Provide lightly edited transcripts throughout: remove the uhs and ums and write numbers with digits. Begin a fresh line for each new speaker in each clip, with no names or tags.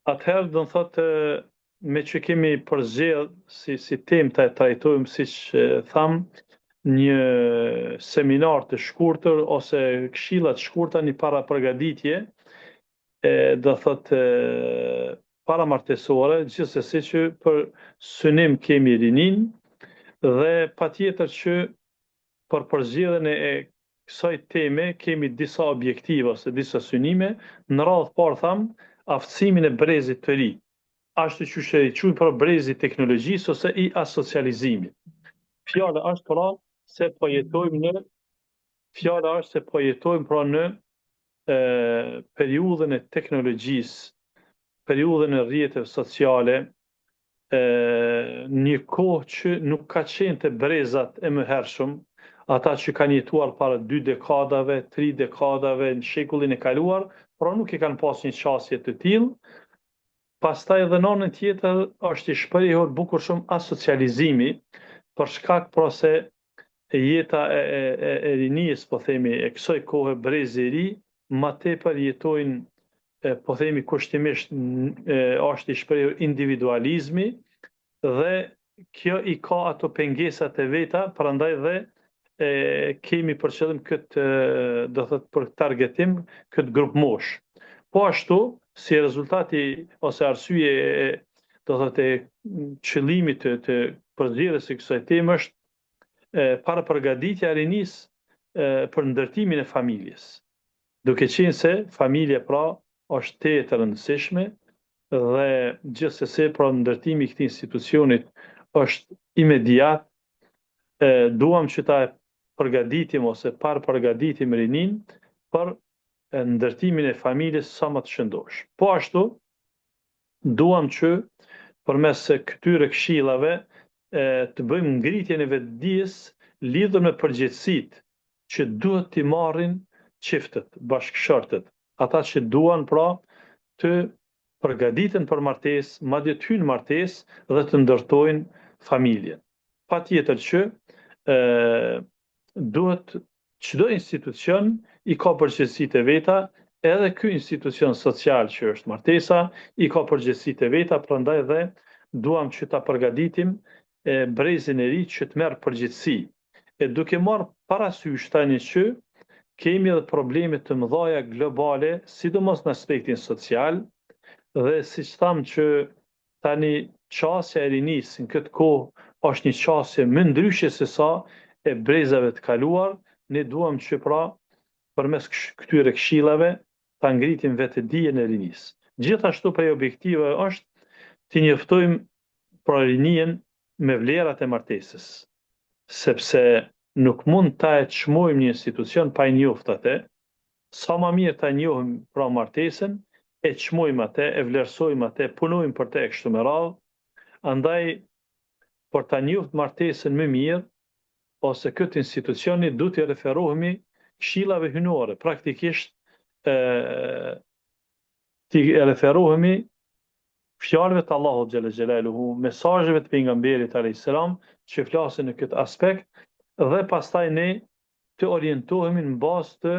Atëherë do të thotë me që kemi përzgjedh si temë të trajtojmë siç tham një seminar të shkurtër ose këshilla të shkurta një para përgatitje do thotë para martesore, gjithsesi që për synim kemi rinin dhe patjetër që për përzgjedhjen e kësaj teme kemi disa objektive ose disa synime, në radhë parë tham aftësimin e brezit të ri, ashtu që e quajmë për brezi i teknologjisë ose i asocializimit. Fjala është pra se po jetojmë në fjala është se po jetojmë pra në periudhën e teknologjisë, periudhën e rrjeteve sociale, një kohë që nuk ka qenë të brezat e mëhershëm, ata që kanë jetuar para 2 dekadave, 3 dekadave në shekullin e kaluar, pra nuk e kanë pas një qasje të tillë. Pastaj edhe në anën tjetër është i shprehur bukur shumë asocializimi, për shkak pra se jeta e rinisë, po themi, e kësaj kohe brezi i ri, ma tepër jetojnë po themi kushtimisht është i shprehur individualizmi dhe kjo i ka ato pengesat e veta, prandaj dhe kemi për qëllim këtë do thotë për targetim këtë grup mosh. Po ashtu si rezultati ose arsye do thotë qëllimit të përzgjedhjes së kësaj teme është para përgatitja e rinisë për ndërtimin e familjes. Duke qenë se familja pra është te e rëndësishme dhe gjithsesi pra ndërtimi i këtij institucionit është imediat, duam që ta përgatitim ose par përgatitim rinin për ndërtimin e familjes sa më të shëndosh. Po ashtu duam që përmes këtyre këshillave të bëjmë ngritjen e vetëdijës lidhur me përgjegjësitë që duhet t'i marrin çiftet, bashkëshortet, ata që duan pra të përgatiten për martesë, madje të hyjnë martesë dhe të ndërtojnë familjen. Patjetër që duhet çdo institucion i ka përgjegjësitë e veta, edhe ky institucion social që është martesa i ka përgjegjësitë e veta, prandaj dhe duam që ta përgatitim brezin e ri që të merr përgjegjësi. Duke marrë parasysh tani që kemi edhe probleme të mëdha globale, sidomos në aspektin social, dhe siç tham që tani qasja e rinisë në këtë kohë është një qasje më ndryshe se sa e brezave të kaluar, ne duam që pra përmes këtyre këshillave ta ngritim vetëdijen e rinisë. Gjithashtu prej objektive është të njoftojmë pra rinin me vlerat e martesës, sepse nuk mund ta e çmojmë një institucion pa i njoftë atë, sa më mirë ta njohim pra martesën, e çmojmë atë, e vlerësojmë atë, punojmë për të e kështu me radhë, andaj për ta njohur martesën më mirë ose këtë institucioni duhet të referohemi këshillave hyjnore, praktikisht të referohemi fjalëve të Allahut xhalla xhelaluhu, mesazheve të pejgamberit alayhis salam që flasin në këtë aspekt, dhe pastaj ne të orientohemi në bazë të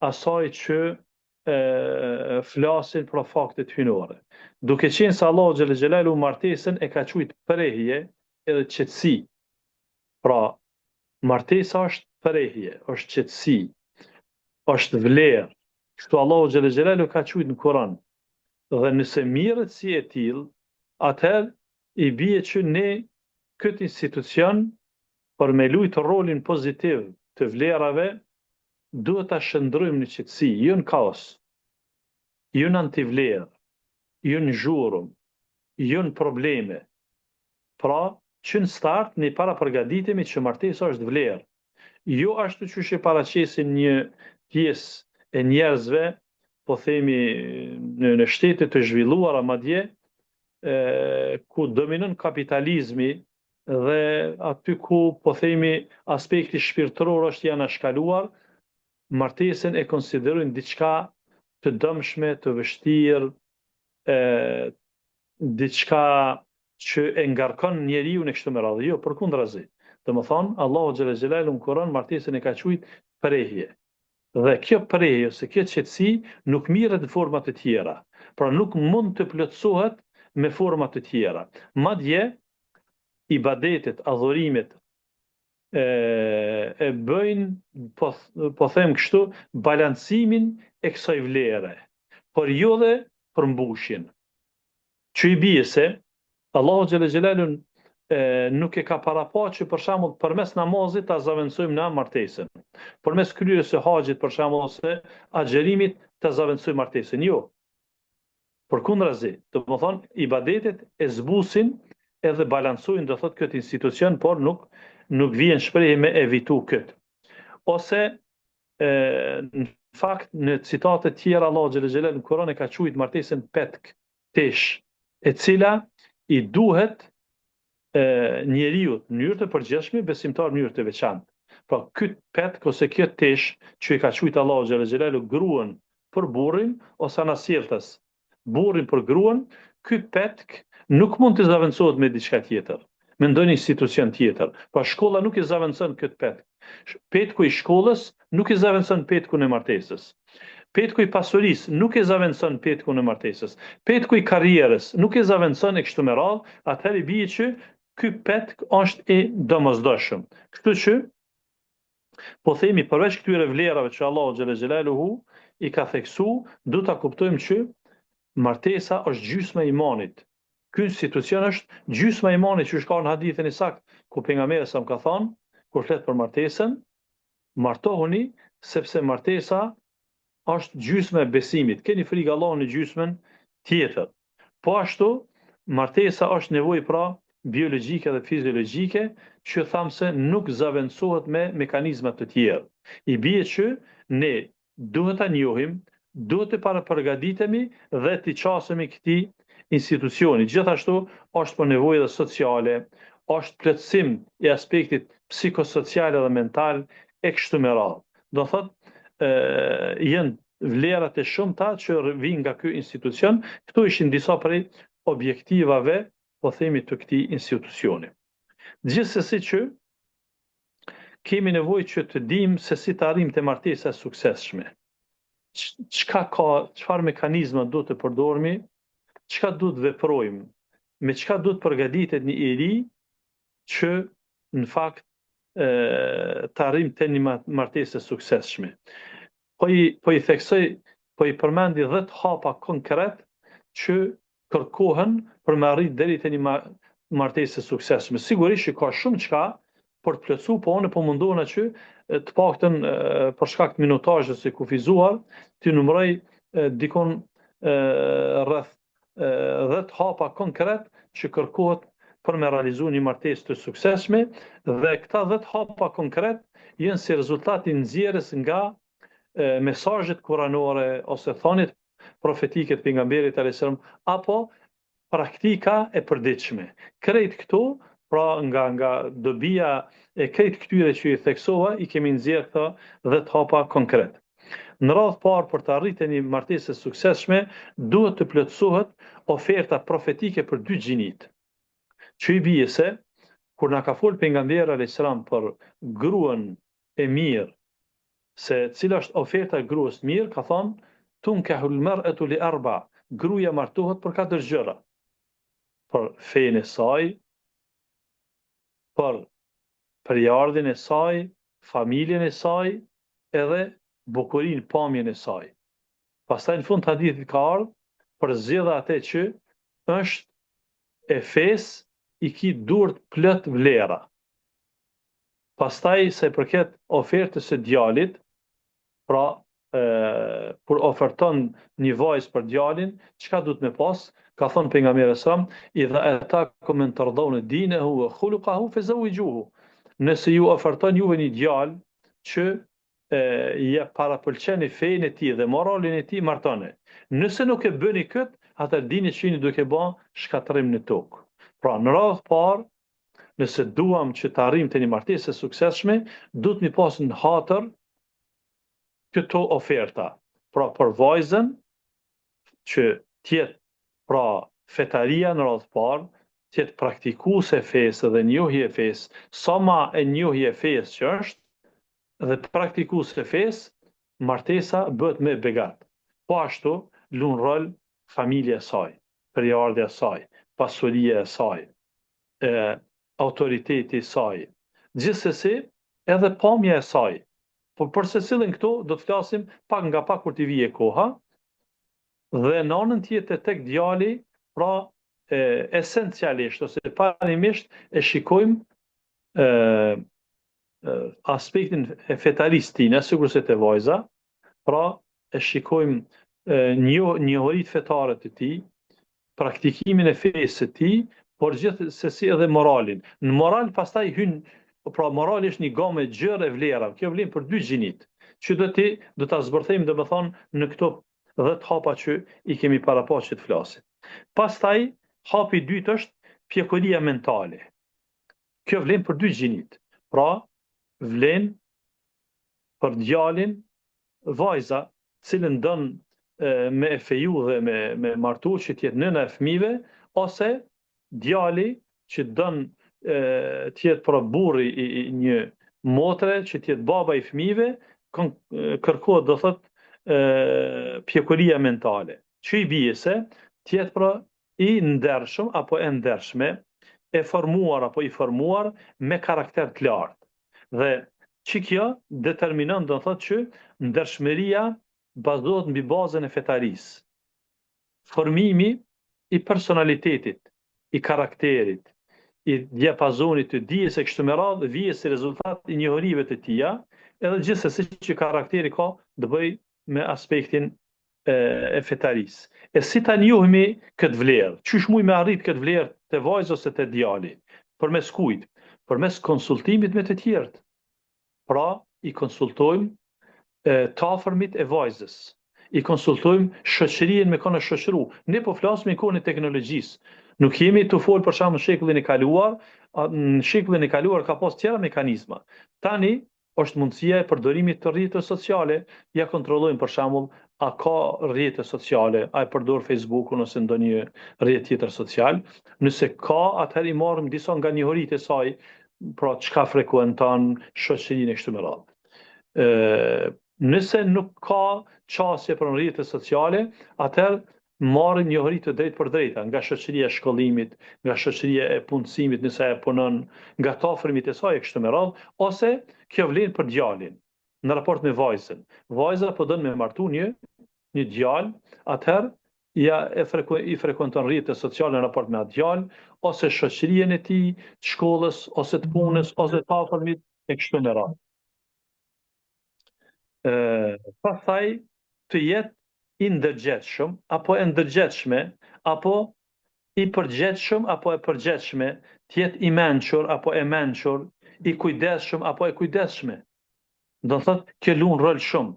asaj që flasin për faktet hyjnore. Duke qenë se Allahu xhalla xhelaluhu martesën e ka quajtur prehje edhe qetësi. Pra, martesa është prehje, është qetësi, është vlerë. Kështu Allahu xhalla xhelaluhu ka quajtur në Kur'an. Dhe nëse mirët si e tillë, atëherë i bie që ne këtë institucion për me luajtur rolin pozitiv të vlerave, duhet ta shndrojmë në qetësi, jo në kaos, jo në antivlerë, jo në zhurmë, jo në probleme. Pra, që në start ne para përgatitemi që martesa është vlerë. Jo ashtu që e paraqesin një pjesë e njerëzve, po themi në shtete të zhvilluara madje, ku dominon kapitalizmi dhe aty ku po themi aspekti shpirtëror është i anashkaluar, martesën e konsiderojnë diçka të dëmshme, të vështirë, diçka që e ngarkon njeriu në kështu me radhë. Jo, përkundrazi. Domethënë, Allahu xhalla xhelalu në Kur'an martesën e ka quajtur prehje. Dhe kjo prehje ose kjo qetësi nuk mirret në forma të tjera. Pra nuk mund të plotësohet me forma të tjera. Madje ibadetet, adhurimet e bëjnë, po them kështu, balancimin e kësaj vlere, por jo dhe përmbushjen. Që i bie se Allahu xhelle xhelalu nuk e ka parapaqur që për shembull përmes namazit ta zaventësojmë na martesën. Përmes kryerjes së haxhit për shembull ose agjerimit ta zaventësojmë martesën. Jo. Përkundrazi, do të thonë ibadetet e zbusin edhe balancojnë, do thotë këtë institucion, por nuk vjen shprehje me evitu këtë. Ose në fakt në citate tjera Allahu xhelle xhelalu në Kur'an e ka quajtur martesën petk, tesh, e cila i duhet njeriu në mënyrë të përgjithshme, besimtar në mënyrë të veçantë. Pra këtë petk ose kjo tesh që i ka quajtur Allahu xhelle xhelalu gruan për burrin ose anasjelltas burrin për gruan, ky petk nuk mund të zaventësohet me diçka tjetër, me ndonjë institucion tjetër. Pra shkolla nuk i zaventëson këtë petk. Petku i shkollës nuk i zaventëson petkun e martesës. Petku i pasurisë nuk e zaventëson petkun e martesës. Petku i karrierës nuk e zaventëson e kështu me radhë, atëherë bie që ky petk është i domosdoshëm. Kështu që po themi përveç këtyre vlerave që Allahu xhelle xhelaluhu i ka theksu, do ta kuptojmë që martesa është gjysma e imanit. Ky institucion është gjysma e imanit që shka në hadithin e sakt, ku pejgamberi sa më ka thonë, kur flet për martesën, martohuni sepse martesa është gjysma e besimit. Keni frikë Allahut në gjysmën tjetër. Po ashtu, martesa është nevojë pra biologjike dhe fiziologjike që thamë se nuk zaventësohet me mekanizma të tjerë. I bie që ne duhet ta njohim, duhet të parapërgatitemi dhe të qasemi këtij institucioni. Gjithashtu është për nevojë dhe sociale, është plotësim i aspektit psikosocial dhe mental e kështu me radhë. Do thotë janë vlerat e shumta që vijnë nga ky institucion. Këto ishin disa prej objektivave, po themi, të këtij institucioni. Gjithsesi që kemi nevojë që të dimë se si të arrijmë te martesa e suksesshme. Çfarë mekanizma duhet të përdormi, çka duhet veprojmë, me çka duhet përgatitet një i ri që në fakt të arrijmë te një martesë e suksesshme. Po i theksoj, po i përmendi 10 hapa konkret që kërkohen për me arrit deri te një martesë e suksesshme. Sigurisht që ka shumë çka për të plotësuar, po unë po mundohem që të paktën për shkak të minutazhit të kufizuar, të numëroj dikon rreth 10 hapa konkret që kërkohet për me realizuar një martesë të suksesshme, dhe këta 10 hapa konkret janë si rezultati nxjerrës nga mesazhet kuranore ose thonit profetike të pejgamberit alayhis salam apo praktika e përditshme. Krejt këtu, pra nga dobia e krejt këtyre që i theksova, i kemi nxjerrë këto 10 hapa konkret. Në radhë parë, për të arritur një martesë të suksesshme, duhet të plotësohet oferta profetike për dy gjinit. Që i bie se kur na ka fol pejgamberi alayhis salam për gruan e mirë, se cila është oferta e gruas mirë, ka thonë tunkahul mar'atu li arba, gruaja martohet për 4 gjëra: për fenë e saj, për përjardhjen e saj, familjen e saj, edhe bukurinë, pamjen e saj. Pastaj në fund të hadithit ka ardhur për zgjedhja atë që është e fesë, i ki durt plot vlera. Pastaj se përket ofertës së djalit, pra kur oferton një vajzë për djalin, çka duhet me pas? Ka thënë pejgamberi sa, idha atakum men tardawna dinahu wa khuluquhu fazawwijuhu. Nëse ju oferton juve një djalë që ja parapëlqen fenë e tij dhe moralin e tij, martoni. Nëse nuk e bëni kët, atëherë dini që jeni duke bë shkatërrim në tokë. Pra në radhë parë, nëse duam që të arrijmë te një martesë e suksesshme, duhet mi pas në hatër këto oferta. Pra për vajzën që tjetë pra fetaria në radhë parë, tjetë praktikuese e fesë dhe njohje e fesë, sa ma e njohje e fesë që është, dhe praktikuese e fesë, martesa bëhet me begat. Po ashtu, luan rol familja e saj, përjardhja e saj, pasuria e saj, autoriteti i saj, gjithsesi edhe pamja e saj. Por për secilin këtu do të flasim pak nga pak kur t'i vije koha, dhe në anën tjetër tek djali, pra esencialisht ose parimisht e shikojmë aspektin e fetaristin, sikur se te vajza, pra e shikojmë njohuritë fetare të tij, praktikimin e fesë së tij, por gjithsesi edhe moralin. Në moral pastaj hyn, pra morali është një gamë e gjerë e vlera. Kjo vlen për dy gjinit, që do ta zbërthejmë domethënë në këto 10 hapa që i kemi parapas që të flasim. Pastaj hapi i dytë është pjekuria mentale. Kjo vlen për dy gjinit. Pra vlen për djalin, vajza, cilën don me e feju dhe me martu që tjetë nëna e fëmijëve, ose djali që don tjetë pra burri i një motre, që tjetë baba i fëmijëve, kërkohet do thot pjekuria mentale. Që i bie se tjetë pra i ndershëm apo e ndershme, e formuar apo i formuar me karakter të lartë. Dhe që kjo determinon do thot që ndershmëria bazohet mbi bazën e fetarisë. Formimi i personalitetit, i karakterit, i diapazonit të dijes e kështu me radhë, vije si rezultat i njohurive të tija, edhe gjithsesi që karakteri ka të bëj me aspektin e fetarisë. E si ta njohimi këtë vlerë? Qysh muj me arrit këtë vlerë të vajzë ose të djali? Përmes kujt? Përmes konsultimit me të tjerët. Pra, i konsultojmë të afërmit e vajzës. I konsultojmë shoqërinë me kënë shoqëru. Ne po flasim në kohën e teknologjisë. Nuk jemi të folë për shembull në shekullin e kaluar, në shekullin e kaluar ka pas tjera mekanizma. Tani është mundësia e përdorimit të rrjeteve sociale, ja kontrollojmë për shembull a ka rrjete sociale, a e përdor Facebook-un ose ndonjë rrjet tjetër social. Nëse ka, atëherë i marrim disa nga njohuritë e saj, pra çka frekuenton, shoqërinë e kështu me radhë. Nëse nuk ka qasje për rrjete sociale, atëherë marrin njohuri të drejtë për drejta, nga shoqëria e shkollimit, nga shoqëria e punësimit nëse e punon, nga të afërmit e saj e kështu me radhë, ose kjo vlen për djalin në raport me vajzën. Vajza po don me martu një djalë, atëherë i frekuenton rrjetet sociale në raport me atë djalë, ose shoqërinë e tij, të shkollës, ose të punës, ose të afërmit e kështu me radhë. Pastaj të jetë i ndërgjetshëm, apo e ndërgjetshme, apo i përgjetshëm, apo e përgjetshme, të jetë i mençur, apo e mençur, i kujdesshëm, apo e kujdesshme. Do të thotë, kjo luan rol shumë.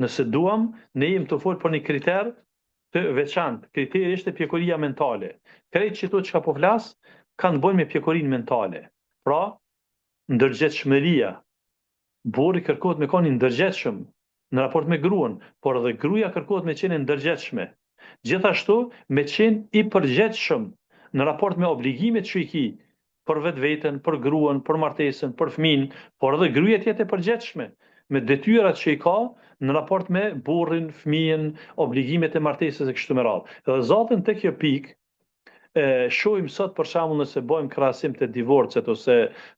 Nëse duam, ne jemi të folë për një kriter të veçantë. Kriteri është pjekuria mentale. Krejt që to që ka po flas, kanë bëjnë me pjekurinë mentale. Pra, ndërgjetshmëria. Burri kërkohet me qenë i ndërgjetshëm në raport me gruan, por edhe gruaja kërkohet me qenë ndërgjetshme. Gjithashtu me qenë i përgjetshëm në raport me obligimet që i ki për vetveten, për gruan, për martesën, për fëmin, por edhe gruaja të jetë e përgjetshme me detyrat që i ka në raport me burrin, fëmijën, obligimet e martesës e kështu me radhë. Dhe zatën te kjo pikë, shohim sot për shembull nëse bëjmë krahasim të divorcet ose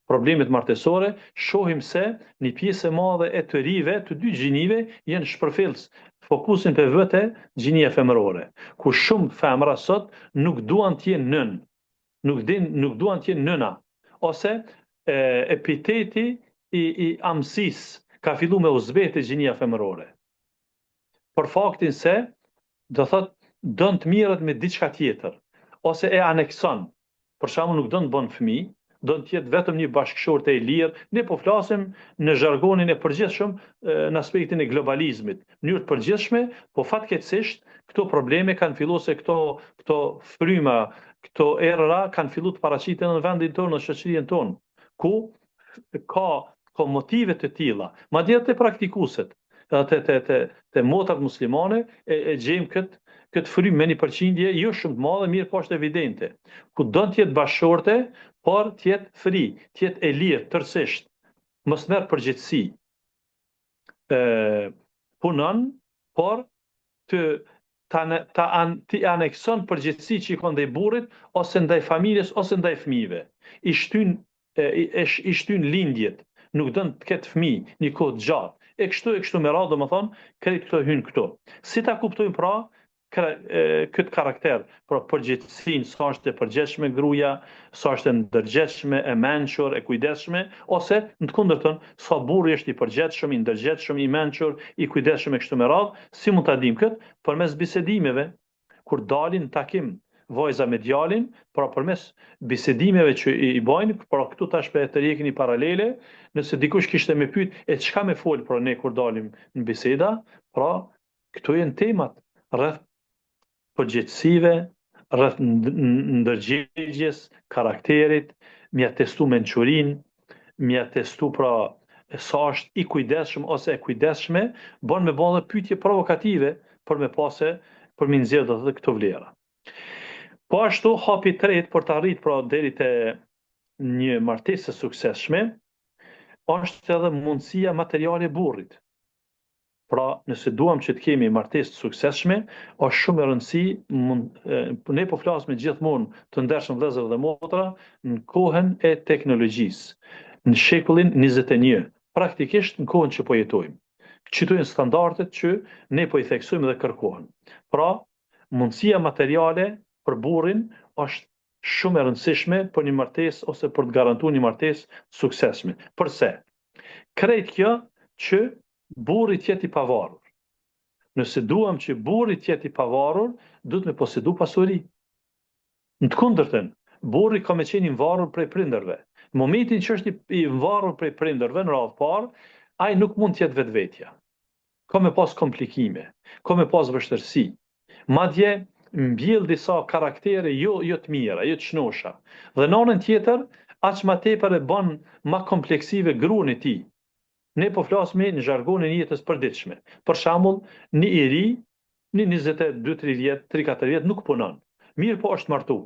problemet martesore, shohim se një pjesë e madhe e të rive, të dy gjinive, janë shpërfillës fokusin për vete gjinia femërore, ku shumë femra sot nuk duan të jenë nën, nuk duan të jenë nëna, ose epiteti i amësis ka fillu me uzbete gjinia femërore. Për faktin se, do thot, don të mirët me diçka tjetër, ose e anekson. Për shembull nuk don të bën fëmijë, don të jetë vetëm një bashkëshorte e lirë. Ne po flasim në zhargonin e përgjithshëm në aspektin e globalizmit. Në mënyrë të përgjithshme, po fatkeqësisht këto probleme kanë filluar se këto fryma, këto erëra kanë filluar të paraqiten në vendin tonë, në shoqërinë tonë, ku ka motive të tilla, madje te praktikuesit, te motrat muslimane e gjejmë këtë frymë me një përqindje jo shumë të madhe, mirë po është evidente, ku do të jetë bashkëshorte, por të jetë fri, të jetë e lirë tërësisht, mos merr përgjegjësi. Punon, por të ti anekson përgjegjësi që i ka ndaj burrit, ose ndaj familjes, ose ndaj fëmijëve. I shtyn lindjet, nuk dën të ketë fëmijë një kohë të gjatë. E kështu me radhë, domethënë, krejt këto hyn këto. Si ta kuptojmë pra këtë karakter, pra përgjegjësinë, sa është e përgjegjshme gruaja, sa është e ndërgjegjshme, e mençur, e kujdesshme, ose në të kundërtën, sa burri është i përgjegjshëm, i ndërgjegjshëm, i mençur, i kujdesshëm e kështu me radhë. Si mund ta dimë këtë? Përmes bisedimeve, kur dalin në takim vajza me djalin, pra përmes bisedimeve që i bajnë, pra këtu tash për të rjekni paralele, nëse dikush kishte me pyet, e çka me fol pra ne kur dalim në biseda, pra këtu janë temat rreth përgjegjësive, rreth ndërgjegjes, karakterit, mja testu mençurinë, mja testu pra sa është i kujdesshëm ose e kujdesshme, bën me bë pyetje provokative për me pase për mi nxjerr edhe këto vlera. Po ashtu hapi i tretë për të arritur pra deri te një martesë e suksesshme është edhe mundësia materiale e burrit. Pra, nëse duam që të kemi martesë të suksesshme, është shumë e rëndësishme, ne po flasim gjithmonë të ndershëm vëllezër dhe motra, në kohën e teknologjisë, në shekullin 21, praktikisht në kohën që po jetojmë. Këto janë standardet që ne po i theksojmë dhe kërkohen. Pra, mundësia materiale për burrin është shumë e rëndësishme për një martesë ose për të garantuar një martesë të suksesshme. Përse? Krejt kjo që burri të jetë i pavarur. Nëse duam që burri të jetë i pavarur, duhet me posedu pasuri. Në të kundërtën, burri ka me qenë i varur prej prindërve. Në momentin që është i varur prej prindërve, në radhë parë, ai nuk mund të jetë vetvetja. Ka me pas komplikime, ka me pas vështirësi. Madje mbjell disa karaktere jo të mira, jo të shnosha. Dhe në anën tjetër, aq më tepër e bën më kompleksive gruan e tij. Ne po flasim në zhargonin e jetës përditshme. Për shembull, një i ri, një 22-3 vjet, 3-4 vjet nuk punon. Mirë po është martu.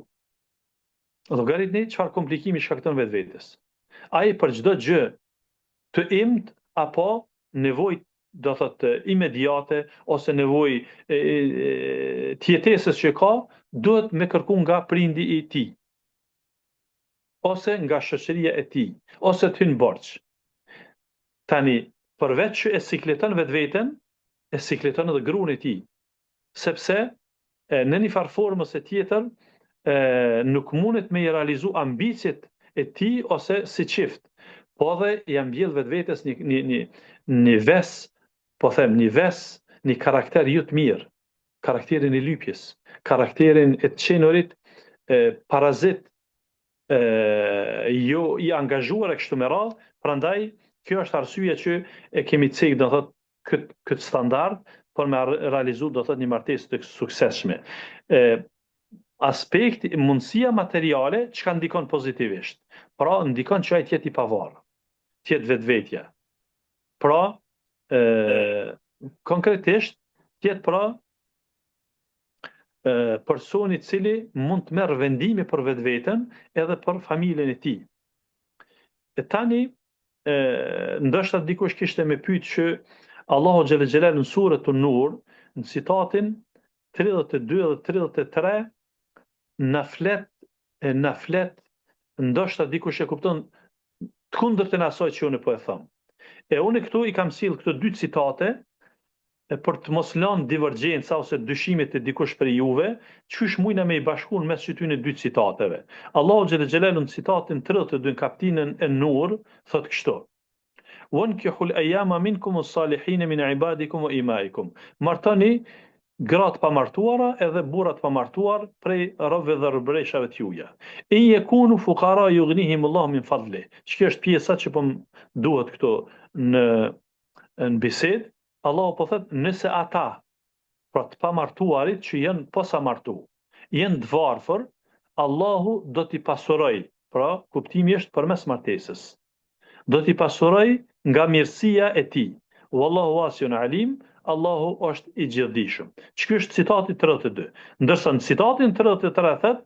Llogaritni çfarë komplikimi shkakton vetvetes. Ai për çdo gjë të imt apo nevojë do thotë imediate ose nevojë të jetesës që ka, duhet me kërku nga prindi i tij. Ose nga shoqëria e tij, ose të hyn borxh. Tani, përveç që e sikleton vetveten, e sikleton edhe gruan e tij. Sepse në një farë formës e tjetër nuk mundet me i realizu ambicjet e tij ose si çift. Po dhe ja mbjell vetvetes një ves, po them një ves, një karakter jo të mirë, karakterin e lypjes, karakterin e të qenurit parazit, jo i angazhuar e kështu me radhë, prandaj kjo është arsyeja që e kemi cek do thotë këtë standard për me realizu do thotë një martesë të suksesshme. Aspekti, mundësia materiale çka ndikon pozitivisht. Pra ndikon që ai të jetë i pavarur, të jetë vetvetja. Pra konkretisht të jetë pra personi i cili mund të merr vendime për vetveten edhe për familjen e tij. Tani ndoshta dikush kishte me pyet që Allahu xhelle xhelal në surën An-Nur, në citatin 32 dhe 33, na flet, ndoshta dikush e kupton të kundërtën asaj që unë po e them. E unë këtu i kam sill këto dy citate për të mos lënë divergjenca ose dyshimet e dikush për juve, çysh mujna me i bashkuar mes këtyre dy citateve. Allahu xhelle xhelal në citatin 32 në kapitullin e Nur thotë kështu: "Wankihul ayyama minkum as-salihin min ibadikum wa imaikum." Martoni gratë pa martuara edhe burrat pa martuar prej robëve dhe robëreshave të juaja. In yakunu fuqara yughnihim Allah min fadli. Çka është pjesa që po duhet këtu në bisedë, Allahu po thotë nëse ata, pra të pamartuarit që janë posamartu, janë të varfër, Allahu do t'i pasuroj, pra kuptimi është përmes martesës. Do t'i pasuroj nga mirësia e tij. Wallahu wasiun alim, Allahu është i gjithdijshëm. Ky është citati 32. Ndërsa në citatin 33 thotë: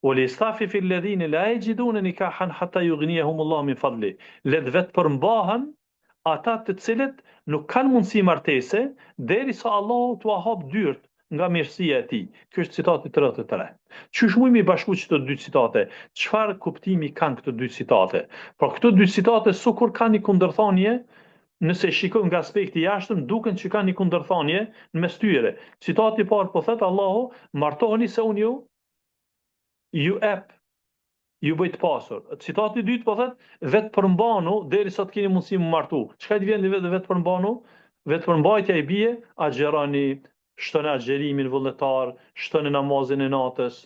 "Walistafifi alladhina la yajiduna nikahan hatta yughniyahum Allah min fadli." Le të vetë përmbahen ata të cilët nuk kanë mundësi martese derisa Allahu t'u hap dyert nga mirësia e tij. Ky është citati 33. Qysh mund mi bashku këto dy citate? Çfarë kuptimi kanë këto dy citate? Pra këto dy citate sukur kanë një kundërthanie, nëse shikojmë nga aspekti jashtëm, duken që kanë një kundërthanie në mes tyre. Citati i parë po thotë Allahu, martoheni se unë ju bëj të pasur. Citati i dytë po thotë, vetë përmbanu derisa të keni mundësi më martu. Çka i vjen vetë përmbanu? Vetë përmbajtja i bie, agjeroni, shtoni agjerimin vullnetar, shtoni namazin e natës,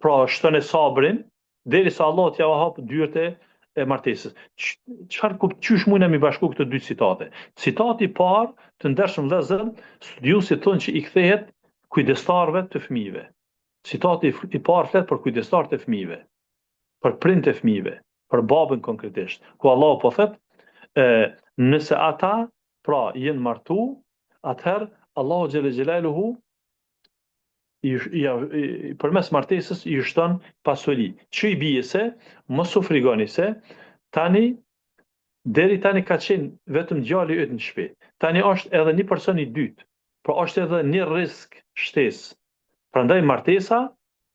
pra shtoni sabrin, derisa Allah t'ja hap dyert e martesës. Qysh mundem mi bashku këto dy citate? Citati i parë, të ndershëm vëllezër, studiuesit thonë që i kthehet kujdestarëve të fëmijëve. Citati i parë flet për kujdestarët e fëmijëve, për prindët e fëmijëve, për babën konkretisht, ku Allah po thotë, nëse ata pra jenë martu, atëherë Allahu xhelle xhelaluhu përmes martesës i shton pasuri. Që i bie se mos u frigoni se deri tani ka qenë vetëm djali yt në shtëpi. Tani është edhe një person i dytë, por është edhe një rrezik shtesë. Prandaj martesa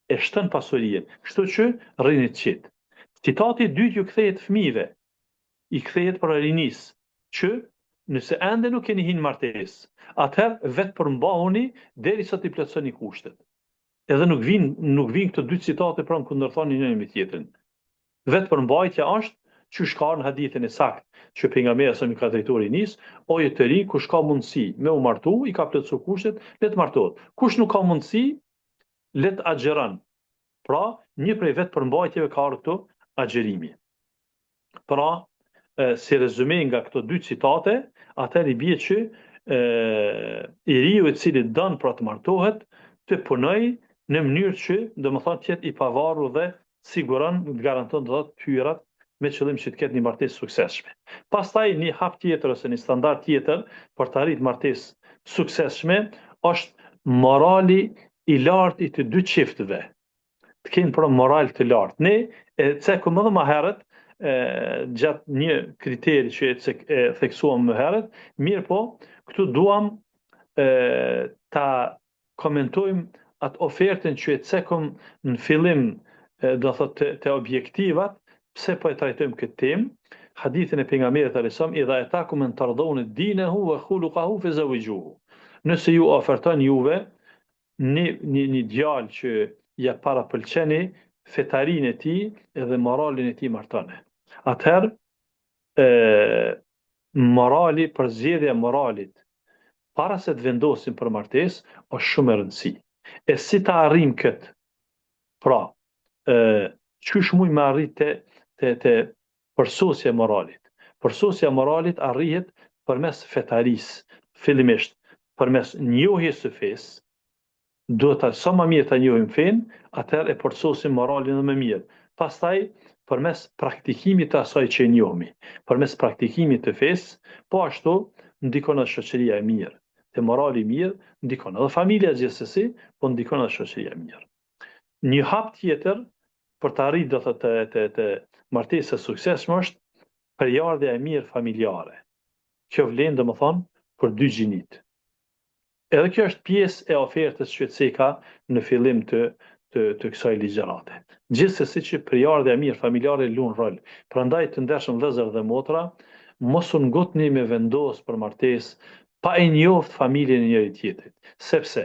e shton pasurinë. Kështu që rrini të qetë. Citati i dytë ju kthehet fëmijëve. I kthehet për rinis, që nëse ende nuk keni hinë martesë, atëherë vetë përmbahuni derisa t'i plotësoni kushtet. Edhe nuk vinë këto dy citate pra në kundërthani njëri me tjetrin. Vetë përmbajtja është që shka në hadithin e sakt, që pejgamberi sa mi ka drejtuar rinis, oje të ri, kush ka mundësi me u martu, i ka plotësuar kushtet, le të martohet. Kush nuk ka mundësi, le të agjeron. Pra, një prej vetë përmbajtjeve ka ardhur këtu agjerimi. Pra, si rezume nga këto dy citate, atëherë i bie që i riu i cili don pra të martohet, të punoj në mënyrë që domethënë të jetë i pavarur dhe siguron, garanton të hyrat me qëllim që të ketë një martesë suksesshme. Pastaj një hap tjetër ose një standard tjetër për të arritur martesë suksesshme është morali i lartë i të dy çiftëve. Të kenë pra moral të lartë. Ne e cekum edhe më herët gjatë një kriteri që e theksuam më herët, mirë po, këtu duam ta komentojmë atë ofertën që e cekum në fillim, do thotë të objektivat, pse po e trajtojmë këtë temë, hadithin e pejgamberit alayhisalam, idha atakum an tardawna dinahu wa khuluquhu fazawwijuhu. Nëse ju oferton juve një djalë që ja parapëlqeni fetarinë e tij edhe moralin e tij martone. Atëherë, morali, përzgjedhja e moralit para se të vendosim për martesë është shumë e rëndësishme. E si ta arrijmë këtë? Pra, çysh mund me arrit te përsosja e moralit? Përsosja e moralit arrihet përmes fetarisë, fillimisht përmes njohjes së fesë. Duhet sa më mirë ta njohim fen, atëherë e përsosim moralin edhe më mirë. Pastaj përmes praktikimit të asaj që e njohimi, përmes praktikimit të fesë, po ashtu ndikon edhe shoqëria e mirë. Te morali i mirë ndikon edhe familja gjithsesi, po ndikon edhe shoqëria e mirë. Një hap tjetër për të arritur do thotë të martesë së suksesshme është përjardhja e mirë familjare. Kjo vlen domethënë për dy gjinit. Edhe kjo është pjesë e ofertës që ceka në fillim të kësaj ligjërate. Gjithsesi që përjardhja e mirë familjare luan rol. Prandaj të ndershëm vëllezër dhe motra, mos u ngutni me vendos për martesë pa e njoft familjen e njëri tjetrit, sepse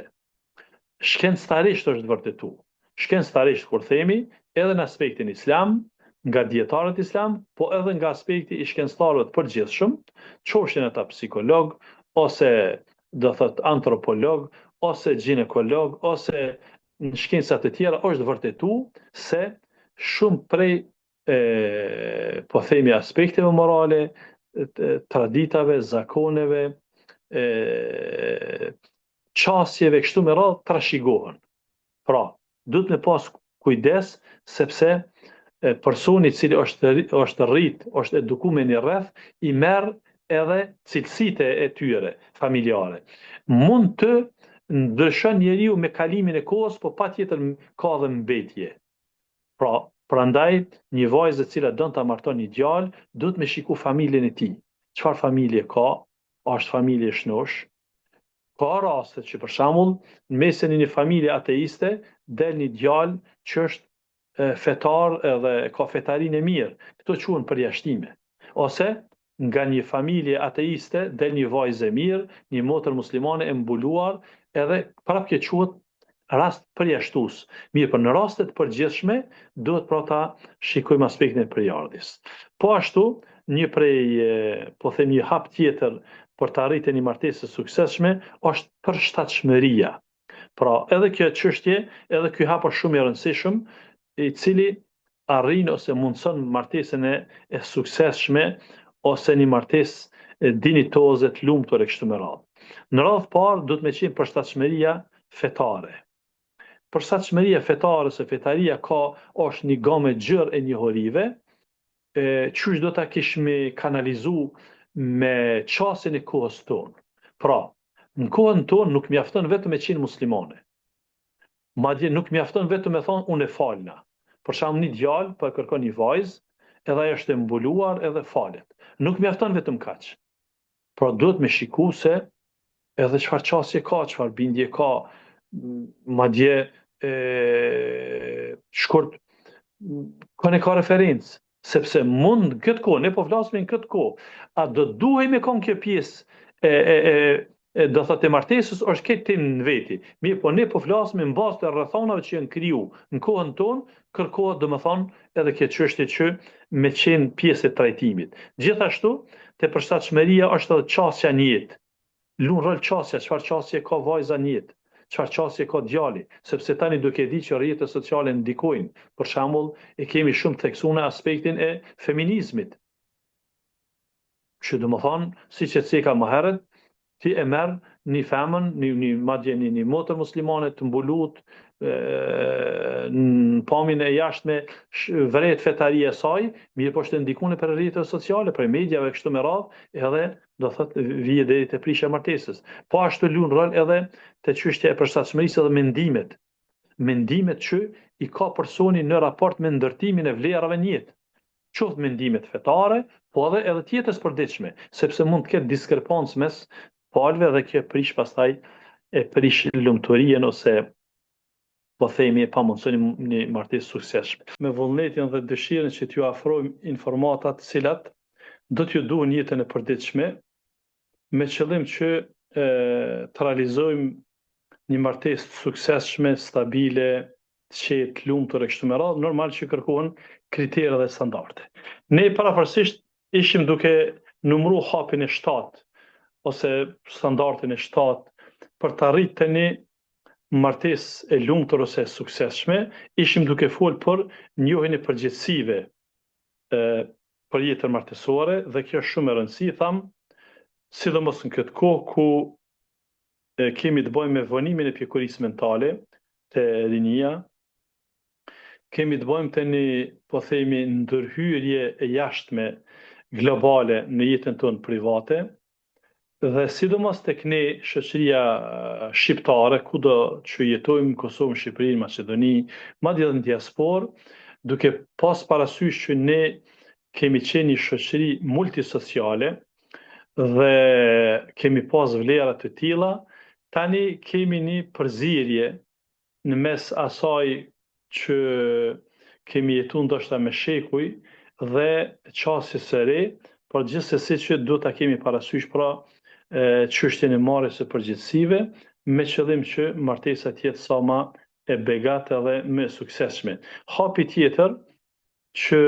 shkencëtarisht është vërtetuar. Shkencëtarisht kur themi, edhe në aspektin islam, nga dietarët islam, po edhe nga aspekti i shkencëtarëve të përgjithshëm, qofshin ata psikolog ose do thot antropolog ose ginekolog ose në shkencat e tjera, është vërtetuar se shumë prej po themi aspekteve morale, traditave, zakoneve, qasjeve kështu me radhë trashëgohen. Pra, duhet me pas kujdes sepse personi i cili është rrit, është edukuar në rreth, i merr edhe cilësitë e tyre familjare. Mund të ndryshon njeriu me kalimin e kohës, po patjetër ka dhe mbetje. Pra, prandaj një vajzë e cila don ta marton një djalë, duhet me shiku familjen e tij. Çfarë familje ka? A është familje shnosh? Ka raste që për shembull në mesin e një familje ateiste del një djalë që është fetar edhe ka fetarinë e mirë. Këto quhen përjashtime. Ose nga një familje ateiste del një vajzë e mirë, një motër muslimane e mbuluar, edhe prapë kjo quhet rast përjashtues. Mirë, për në rastet përgjithshme duhet pra ta shikojmë aspektin e përjardhjes. Po ashtu, një prej, po them një hap tjetër për të arritur një martesë të suksesshme është përshtatshmëria. Pra, edhe kjo çështje, edhe ky hap është shumë i rëndësishëm, i cili arrin ose mundson martesën e suksesshme ose një martesë dinitoze të lumtur e kështu me radhë. Në radhë parë duhet me qenë përshtatshmëria fetare. Përshtatshmëria fetare se fetaria është një gamë gjerë e njohurive, qysh do ta kishme kanalizu me çastin e kohës tonë. Pra, në kohën tonë nuk mjafton vetëm me qenë muslimane. Madje nuk mjafton vetëm me thonë unë e falna. Për shembull një djalë po kërkon një vajzë, edhe ajo është e mbuluar edhe falet. Nuk mjafton vetëm kaq. Pra duhet me shiku se edhe çfarë çësje ka, çfarë bindje ka, madje shkurt ka referencë, sepse mund këtë kohë, ne po flasim në këtë kohë, a do duhej me kon kjo pjesë do thotë e martesës është këtë tim në veti. Mirë, po ne po flasim në bazë të rrethonave që janë kriju në kohën tonë, kërkohet domethënë edhe kjo çështje që me qenë pjesë e trajtimit. Gjithashtu, te përshtatshmëria është edhe çësja në jetë. Luan rol çësja, çfarë çësje ka vajza në jetë, çfarë çësje ka djali, sepse tani duke di që rrjetet sociale ndikojnë. Për shembull, e kemi shumë theksuar aspektin e feminizmit. Që domethënë, siç e theka më herët, ti e merr një femën, madje një motër muslimane të mbulut, në pamjen e jashtme vret fetaria e saj, mirë po është ndikuar për rrjetet sociale, për mediave kështu me radhë, edhe do thotë vije deri te prishja e martesës. Po ashtu luan rol edhe te çështja e përshtatshmërisë dhe mendimet. Mendimet që i ka personi në raport me ndërtimin e vlerave në jetë. Qoftë mendimet fetare, po edhe tjetës përditshme, sepse mund të ketë diskrepancë mes palëve dhe kjo prish pastaj e prish lumturien ose po themi e pamundson një martesë suksesshme. Me vullnetin dhe dëshirën që t'ju afrojmë informata të cilat do t'ju duhen jetën e përditshme, me qëllim që të realizojmë një martesë të suksesshme, stabile, të qetë, lumtur e kështu me radhë, normal që kërkohen kritere dhe standarde. Ne parapërsisht ishim duke numëruar hapin e 7 ose standardin e 7 për të arritur një martesë e lumtur ose e suksesshme, ishim duke folur për njohjen e përgjegjësive për jetën martesore dhe kjo është shumë e rëndësishme, tham, sidomos në këtë kohë ku kemi të bëjmë me vënimin e pjekurisë mentale të rinia, kemi të bëjmë të një, po themi, ndërhyrje e jashtme globale në jetën tonë private, dhe sidomos tek ne shoqëria shqiptare, kudo që jetojmë në Kosovë, Shqipëri, Maqedoni, madje edhe në diasporë, duke pas parasysh që ne kemi qenë një shoqëri multisociale dhe kemi pas vlera të tilla, tani kemi një përzierje në mes asaj që kemi jetuar ndoshta me shekuj dhe çësjes së re, por gjithsesi që duhet ta kemi parasysh pra çështjen e marrjes së përgjegjësive, me qëllim që martesa të jetë sa më e begate dhe më e suksesshme. Hapi tjetër që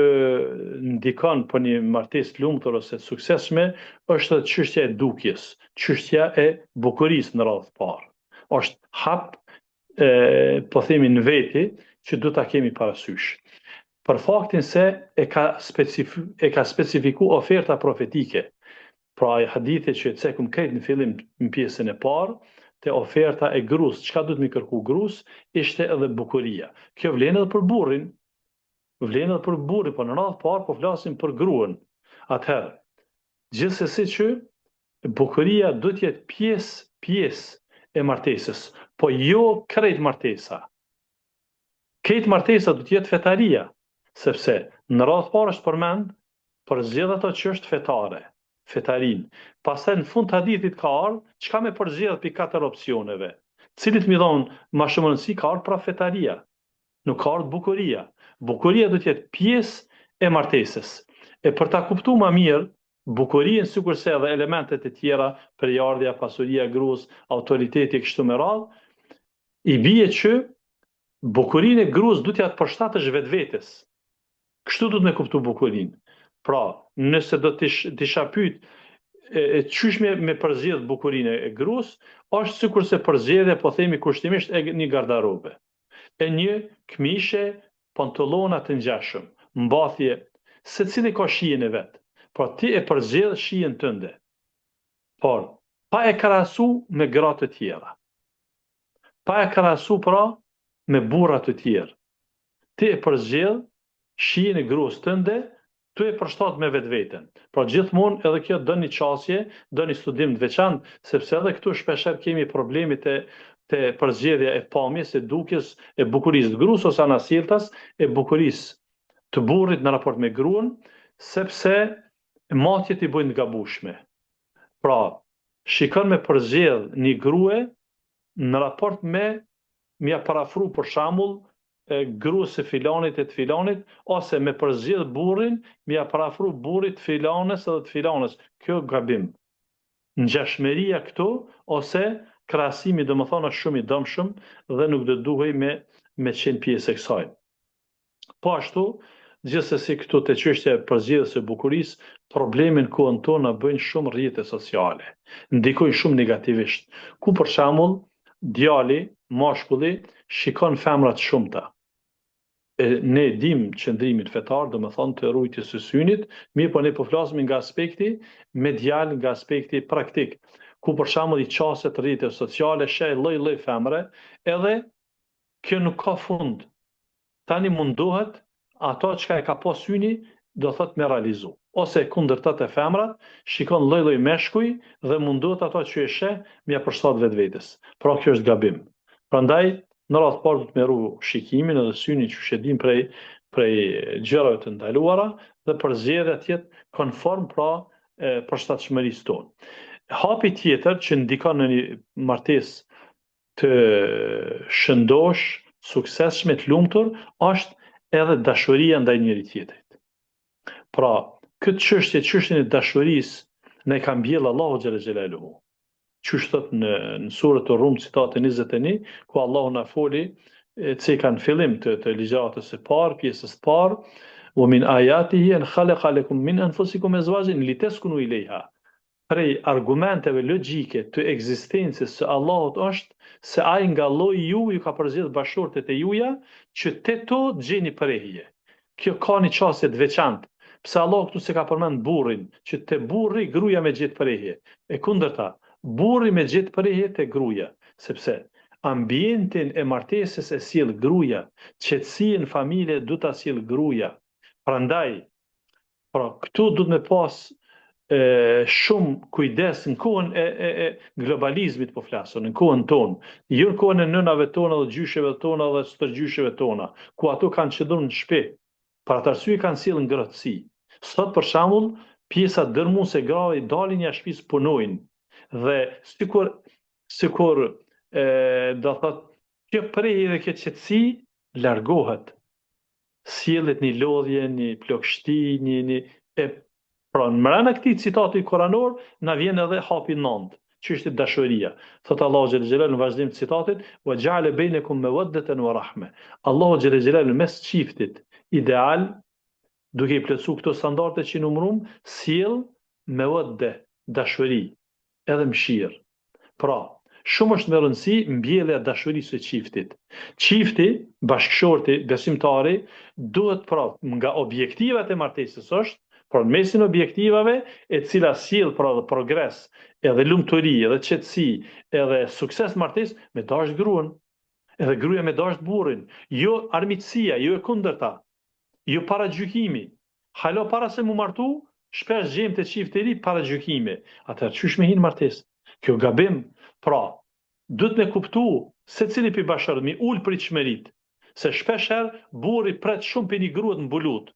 ndikon për një martesë lumtur ose suksesshme është çështja e dukjes, çështja e bukurisë në radhë parë. Është hap po themi në veti që duhet ta kemi parasysh. Për faktin se e ka specifiku oferta profetike. Pra e hadithi që e cekum krejt në fillim në pjesën e parë, te oferta e grus, çka duhet me kërku grus, ishte edhe bukuria. Kjo vlen edhe për burrin, po në radhë parë po flasim për gruan. Atëherë, gjithsesi që bukuria duhet jetë pjesë e martesës, po jo krejt martesa. Krejt martesa duhet jetë fetaria, sepse në radhë parë është përmend për zgjedhjet ato që është fetare. fetarin. Pastaj në fund të hadithit ka ardhur çka me përzgjedh për 4 opsioneve. Cilit mi dhonë ma shumë rëndësi ka ardhur pra fetaria. Nuk ka ardhur bukuria. Bukuria do të jetë pjesë e martesës. E për ta kuptuar më mirë bukurien sikurse edhe elementet e tjera, përjardhja, pasuria e gruas, autoriteti kështu me radhë, i bie që bukurinë e gruas duhet ja të përshtatësh vetvetes. Kështu duhet me kuptu bukurinë. Pra, nëse do të pyet qysh me përzgjedh bukurinë e gruas, është sikurse përzgjedhja, po themi kushtimisht, e një gardarobe. E një këmishe, pantallona të ngjashëm, mbathje, secili ka shijen e vet. Pra ti e përzgjedh shijen tënde. Por pa e krahasu me gratë të tjera. Pa e krahasu pra me burra të tjerë. Ti e përzgjedh shijen e gruas tënde, tu e përshtat me vetveten. Pra gjithmonë edhe kjo do një qasje, do një studim të veçantë, sepse edhe këtu shpeshher kemi problemet të përzgjedhja e pamjes, e dukjes, e bukurisë të gruas ose anasjelltas, e bukurisë të burrit në raport me gruan, sepse matjet i bëjnë të gabueshme. Pra, shikon me përzgjedh një grua në raport me mja parafru për shembull gruas së filanit e të filanit, ose me përzgjedh burrin, mja parafru burrit të filanes edhe të filanes. Kjo gabim. Ngjashmëria këtu ose krahasimi domethënë është shumë i dëmshëm dhe nuk do duhej me qenë pjesë e kësaj. Po ashtu, gjithsesi këtu te çështja e përzgjedhjes së bukurisë, problemin kohën tonë na bëjnë shumë rrjete sociale. Ndikojnë shumë negativisht. Ku për shembull, djali, mashkulli, shikon femra të shumta. Ne dim qëndrimin fetar, domethënë të rujtjes së synit, mirë po ne po flasim nga aspekti medial, nga aspekti praktik. Ku për shembull i qaset rrjete sociale, sheh lloj-lloj femre, edhe kjo nuk ka fund. Tani mundohet ato çka e ka pas syni, do thot me realizu. Ose kundërtat e femrat, shikon lloj-lloj meshkuj dhe mundohet ato që e sheh me ja përshtat vetvetes. Pra kjo është gabim. Prandaj në radhë parë do të merru shikimin edhe synin që shedim prej gjërave të ndaluara dhe përzgjedhja të jetë konform pra përshtatshmërisë tonë. Hapi tjetër që ndikon në një martesë të shëndosh, suksesshme, të lumtur, është edhe dashuria ndaj njëri tjetrit. Pra, këtë çështjen e dashurisë ne ka mbjellë Allahu xhalla xhelaluhu. Që thot në surën Rum, citate 21, ku Allahu na foli, që në fillim të ligjëratës së parë, pjesës së parë, wa min ayatihi an khalaqa lakum min anfusikum azwajan litaskunu ilayha. Prej argumenteve logjike të ekzistencës së Allahut është se ai nga lloji ju ka përzgjedh bashortet e juaja që te to gjeni përrehje. Kjo ka një çështje të veçantë. Pse Allahu këtu se ka përmend burrin, që te burri gruaja me gjet përrehje. E kundërta, burri me gjet përrehje te gruaja, sepse ambientin e martesës e sjell gruaja, qetësinë në familje do ta sjell gruaja. Prandaj, pra këtu duhet me pas shumë kujdes në kohën e globalizmit po flasun, në kohën tonë, jo në kohën e nënave tona dhe gjysheve tona dhe stërgjysheve tona, ku ato kanë qëndruar në shtëpi, për atë arsye kanë sjellë ngrohtësi. Sot për shembull, pjesa dërmuese grave dalin jashtë shtëpisë, punojnë dhe sikur do thot kjo prej dhe kjo qetësi largohet. Sjellet një lodhje, një plagështi, pra në mbrana këtij citati koranor na vjen edhe hapi 9, që është dashuria. Thot Allahu xhel xhelal në vazhdim të citatit, wa ja'ala bainakum mawaddatan wa rahma. Allahu xhel xhelal mes çiftit ideal, duke i plotësuar këto standarde që numërum, sjell mawadde, dashuri, edhe mëshirë. Pra, shumë është me rëndësi mbjellja e dashurisë së çiftit. Çifti, bashkëshorti, besimtari, duhet pra nga objektivat e martesës është, por në mesin objektivave e cila sjell pra progres, edhe lumturi, edhe qetësi, edhe sukses martesë, me dash gruan, edhe gruaja me dash burrin, jo armiqësia, jo e kundërta, jo paragjykimi. Halo para se mu martu, shpesh gjejmë te çifti i ri paragjykime. Atëherë çysh me hin martesë? Kjo gabim. Pra, duhet me kuptu secili pi bashkë mi ul pritshmëritë, se shpesh herë burri pret shumë për një grua të mbulut.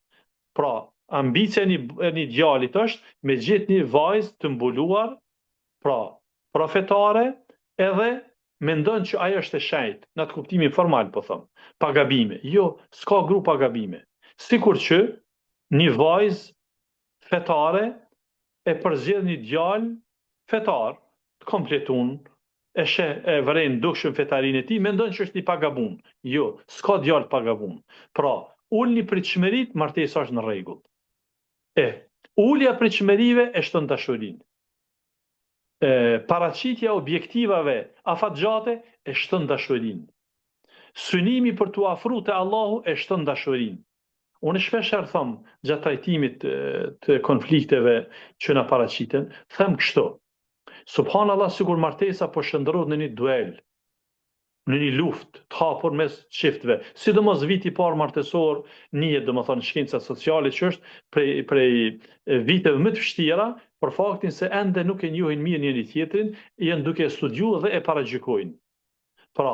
Pra, Ambicia e një djalit është me gjetë një vajzë të mbuluar, pra profetare, edhe mendon që ajo është e shenjtë, në atë kuptimin formal, po them, pa gabime. Jo, s'ka grup pa gabime. Sikur që një vajzë fetare e përzgjedh një djalë fetar, të kompletun, e vren dukshëm fetarin e tij, mendon që është një pagabun. Jo, s'ka djalë pagabun. Pra, ulni pritshmëritë, martesa është në rregull. Ulja pritshmërive e shton dashurinë. Paraqitja objektivave afatgjate e shton dashurinë. Synimi për t'u afruar te Allahu e shton dashurinë. Unë shpeshherë them gjatë trajtimit të konflikteve që na paraqiten, them kështu. Subhanallahu, sikur martesa po shndrohet në një duel, në një luftë të hapur mes çiftëve, sidomos viti i parë martesor, njihet domethënë shkenca sociale që është prej viteve më të vështira, për faktin se ende nuk e njohin mirë njëri tjetrin, janë duke studiuar dhe e paragjykojnë. Pra,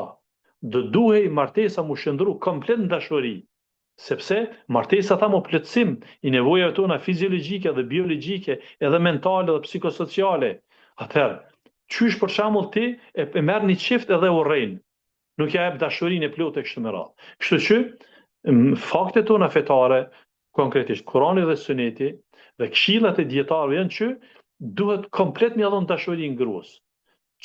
do duhej martesa mu shndru komplet në dashuri, sepse martesa tha më plotësim i nevojave tona fiziologjike dhe biologjike, edhe mentale dhe psikosociale. Atëherë, qysh për shembull ti e merr një çift edhe urrejn, nuk ja jep dashurinë e plotë kështu me radhë. Kështu që faktet tona fetare, konkretisht Kurani dhe Suneti dhe këshillat e dietarëve janë që duhet komplet me dhënë dashurinë gruas,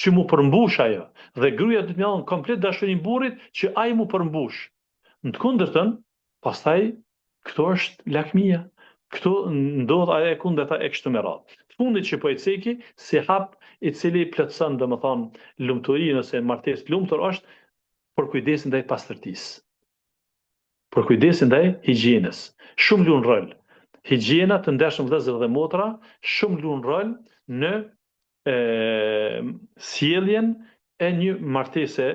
që mu përmbush ajo, dhe gruaja duhet me dhënë komplet dashurinë burrit që ai mu përmbush. Në të kundërtën, pastaj këto është lakmia. Këtu ndodh ajo e kundërta e kështu me radhë. Fundit që po e ceki, si hap i cili plotson domethënë lumturinë ose martesë lumtur është për kujdesin ndaj pastërtisë. Për kujdesin ndaj higjienës. Shumë luan rol. Higjiena, të ndershëm vëllezër dhe motra, shumë luan rol në sjelljen e një martese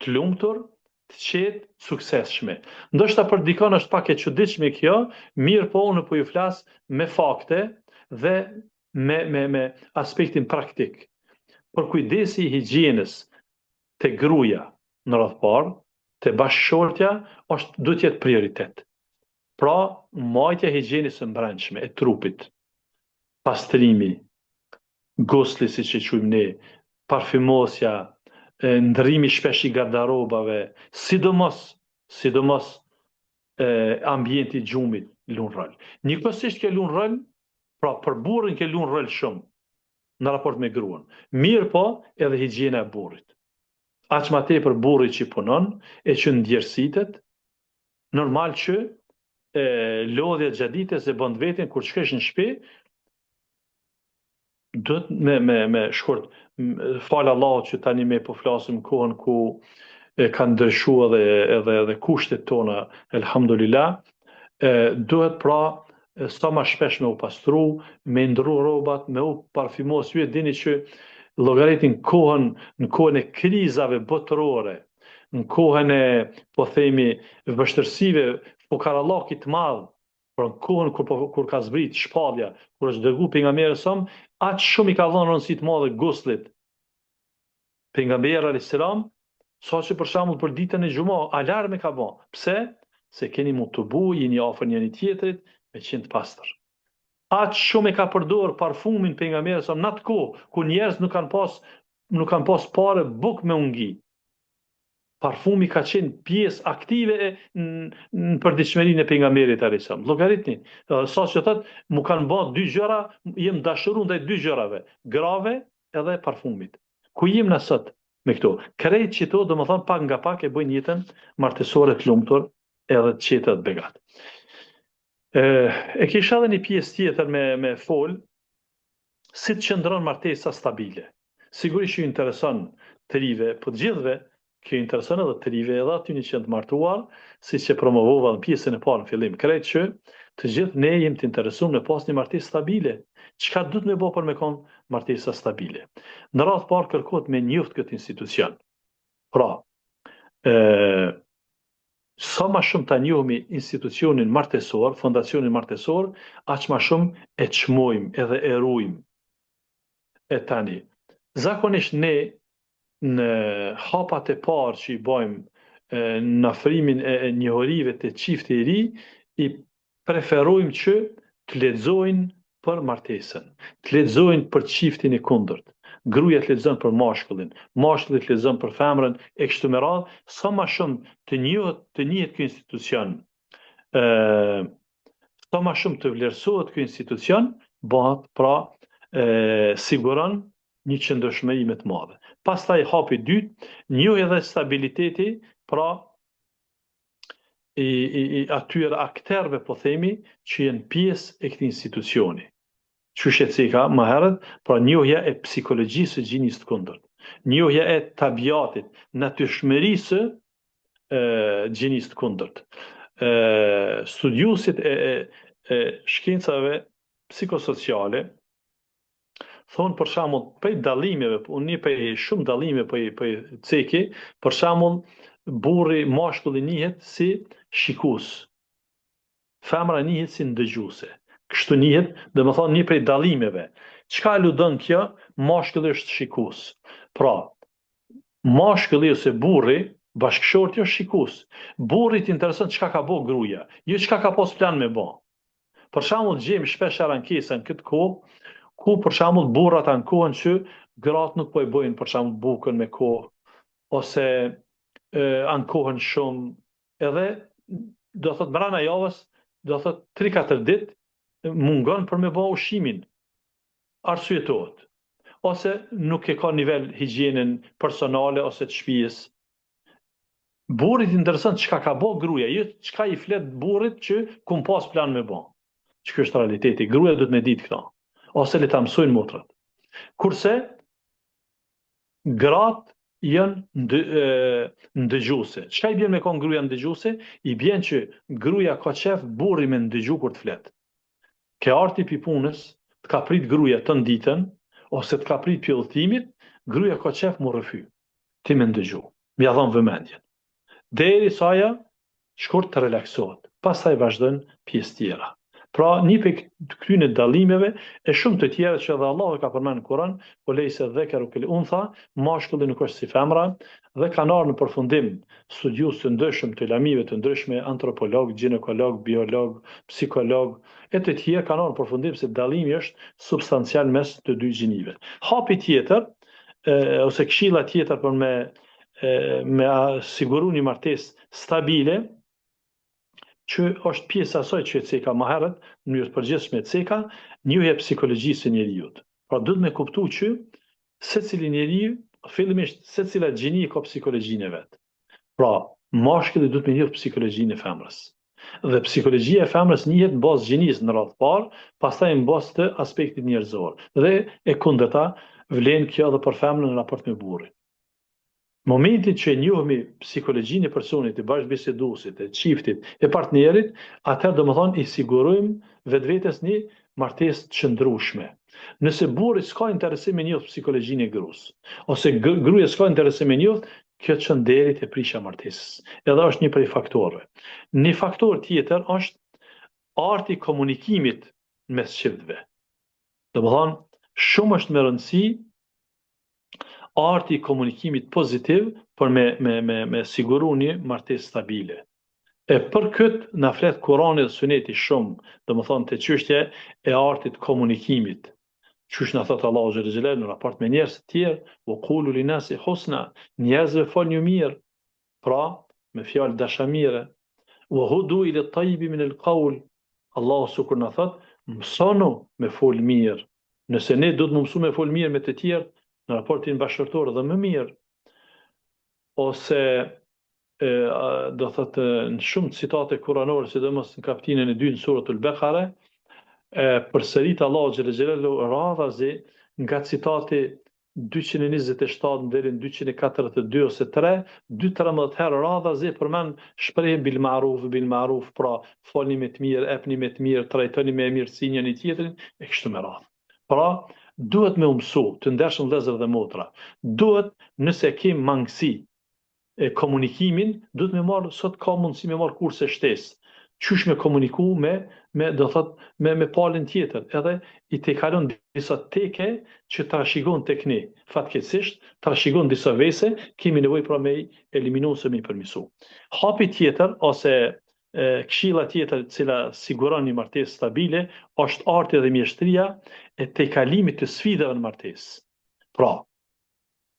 të lumtur, të qetë, suksesshme. Ndoshta për dikon është pak e çuditshme kjo, mirë po unë po ju flas me fakte dhe me aspektin praktik. Për kujdesi i higjienës te gruaja në radhë parë, te bashkëshortja duhet jetë prioritet. Pra, mbajtja e higjienës së brendshme e trupit, pastrimi, gusli siç e quajmë ne, parfymosja, ndrimi shpesh i garderobave, sidomos ambienti i gjumit luan rol. Njëkohësisht që luan rol, pra për burrin që luan rol shumë në raport me gruan. Mirë po, edhe higjiena e burrit. Aq më tepër burri që punon e që ndjerësitet, normal që lodhja gjatë ditës e bën veten kur shkesh në shtëpi, duhet me shkurt, falë Allahut që tani me po flasim kohën ku kanë ndryshuar edhe kushtet tona, elhamdulillah, duhet pra sa më shpesh me u pastru, me ndru rrobat, me u parfymos. Ju e dini që llogaritin në kohën e krizave botërore, në kohën e, po themi, vështirësive fukarallakit të madh, por në kohën kur ka zbrit shpallja, kur është dërguar pejgamberi sa, aq shumë i ka dhënë rëndësi të madhe guslit. Pejgamberi alayhis salam, saqë për shembull për ditën e xumë, alarm e ka bën. Pse? Se keni mund të jeni afër njëri tjetrit me qenë të pastër. Aq shumë e ka përdor parfumin pejgamberi sa në atë kohë ku njerëz nuk kanë pas parë buk me ungi. Parfumi ka qenë pjesë aktive në përditshmërinë e pejgamberit alayhis salam. Llogaritni, saqë thotë, mu kanë bën dy gjëra, jem dashuruar ndaj dy gjërave, grave edhe parfumit. Ku jem na sot me këto? Krejt që to domethënë pak nga pak e bëjnë jetën martesore të lumtur edhe të qetë të begat. E kisha edhe një pjesë tjetër me fol, si të qëndron martesa stabile. Sigurisht që ju intereson të rive, po të gjithëve, kjo intereson edhe të rive edhe aty një që të martuar, si që promovova në pjesën e parë në fillim, krejt që të gjithë ne jem të interesuar me pas një martesë stabile. Çka duhet me bë për me kon martesa stabile? Në radhë parë kërkohet me njoft këtë institucion. Pra, sa më shumë ta njohim institucionin martesor, fondacionin martesor, aq më shumë e çmojmë edhe e ruajmë. E tani, zakonisht ne në hapat e parë që i bëjmë në afrimin e njohurive të çiftit i ri, i preferojmë që të lexojnë për martesën, të lexojnë për çiftin e kundërt. Gruaja të lexon për mashkullin, mashkulli të lexon për femrën e kështu me radhë, sa më shumë të njihet ky institucion, sa më shumë të vlerësohet ky institucion, bëhet pra siguron një qëndrueshmëri më të madhe. Pastaj hapi i dytë, njohja dhe stabiliteti, pra i atyre akterëve, po themi, që janë pjesë e këtij institucioni. Qysh e ceka më herët, pra njohja e psikologjisë së gjinisë të kundërt, njohja e tabiatit, natyrshmërisë gjinisë të kundërt. Studiuesit e shkencave psikosociale thonë për shembull prej dallimeve, unë prej shumë dallime po i ceki, për shembull burri mashkulli njihet si shikues, femra njihet si ndëgjuese. Kështu njihet, domethënë një prej dallimeve. Çka aludon kjo? Mashkulli është shikues. Pra, mashkulli ose burri, bashkëshorti është shikues. Burrit intereson çka ka bë gruaja, jo çka ka pas plan me bë. Për shembull, gjejmë shpesh ankesa në këtë kohë, ku për shembull burrat ankohen që gratë nuk po e bëjnë për shembull bukën me kohë, ose ankohen shumë, edhe do thot brana javës, do thot 3-4 ditë mungon për me bë ushqimin, arsyetohet, ose nuk e ka nivel higjienën personale ose të shtëpisë. Burrit intereson çka ka bë gruaja, jo çka i flet burrit që kum pas plan me bë. Që është realiteti, gruaja duhet me ditë këta, ose le ta mësojnë motrat. Kurse gratë janë ndëgjuese. Çka i bën me kon gruaja ndëgjuese? I bën që gruaja ka qef burri me ndëgju kur të flet. Ke arti pi punës, të ka prit gruaja të ditën, ose të ka prit pi udhëtimit, gruaja ka qef mu rrëfy. Ti me ndëgju, m'ia dhon vëmendjen. Derisa ajo shkurt të relaksohet. Pastaj vazhdon pjesë tjera. Pra, një për këtyne dallimeve e shumë të tjera që edhe Allah e ka përmenë në Kur'an, po lejse dhekaru kal untha, mashkulli nuk është si femra, dhe kanë ardhur në përfundim studiues të ndryshëm të lamive të ndryshme, antropolog, ginekolog, biolog, psikolog, e të tjerë kanë ardhur në përfundim se dallimi është substancial mes të dy gjinive. Hapi tjetër, ose këshilla tjetër për me siguru një martesë stabile, që është pjesë asaj që e ceka më herët, në mënyrë të përgjithshme e ceka, njohja e psikologjisë së njerëzit. Pra duhet me kuptu që secili njeriu, fillimisht secila gjini ka psikologjinë e vet. Pra, mashkulli duhet me njoh psikologjinë e femrës. Dhe psikologjia e femrës njihet në bazë gjinisë në radhë parë, pastaj në bazë të aspektit njerëzor. Dhe e kundërta vlen kjo edhe për femrën në raport me burrin. Momentin që njohemi psikologjinë e personit, e bashkëbiseduesit, e çiftit, e partnerit, atëherë domethënë i sigurojmë vetvetes një martesë të qëndrueshme. Nëse burri s'ka interesim me njoh psikologjinë e gruas, ose gruaja s'ka interesim me njoh, kjo çon deri te prishja martesës. Edhe është një prej faktorëve. Një faktor tjetër është arti i komunikimit mes çiftëve. Domethënë, shumë është me rëndësi arti i komunikimit pozitiv për me siguru një martesë stabile. E për këtë na flet Kurani dhe Suneti shumë, domethënë te çështja e artit komunikimit. Qysh na thot Allahu xhël xhelal në raport me njerëz të tjerë, wa qulu linasi husna, njerëzve folni mirë, pra me fjalë dashamire. Wa hudu ila at-tayyib min al-qawl. Allahu sukur na thot, mësonu me fol mirë. Nëse ne do të mësojmë me fol mirë me të tjerë, në raportin bashkërtor dhe më mirë, ose do thotë në shumë citate kuranore, sidomos në kapitullin e 2 në suratul Bekare, përsërit Allahu xhël xhelalu radhazi nga citati 227 deri në 242 ose 2-13 herë radhazi përmend shprehjen bil ma'ruf, pra folni me të mirë, epni me të mirë, trajtoni me mirësi njëri tjetrin e kështu me radhë. Pra, duhet me mësu, të ndershëm vëllezër dhe motra. Duhet, nëse kemi mangësi e komunikimin, duhet me marrë, sot ka mundësi me marrë kurse shtesë. Qysh me komuniku do thot, me palën tjetër, edhe i te kalon disa teke që trashëgon tek ne. Fatkeqësisht, trashëgon disa vese, kemi nevojë pra me eliminu ose me përmirësu. Hapi tjetër, ose këshilla tjetër cila siguron një martesë stabile është arti dhe mjeshtria e tejkalimit të sfidave në martesë. Pra,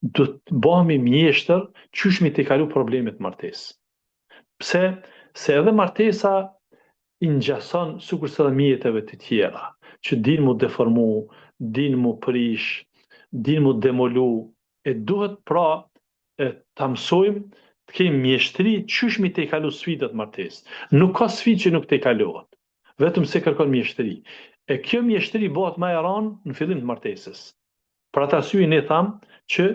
do të bëhemi mjeshtër qysh mi tejkalu problemet martesë. Pse? Se edhe martesa i ngjason sikur se edhe mjeteve të tjera, që din mu deformu, din mu prish, din mu demolu, e duhet pra ta mësojmë të kemi mjeshtri qysh mi tejkalu sfidat martesë. Nuk ka sfidë që nuk tejkalohet, vetëm se kërkon mjeshtri. E kjo mjeshtri bëhet më e rëndë në fillim të martesës. Për atë arsye ne tham që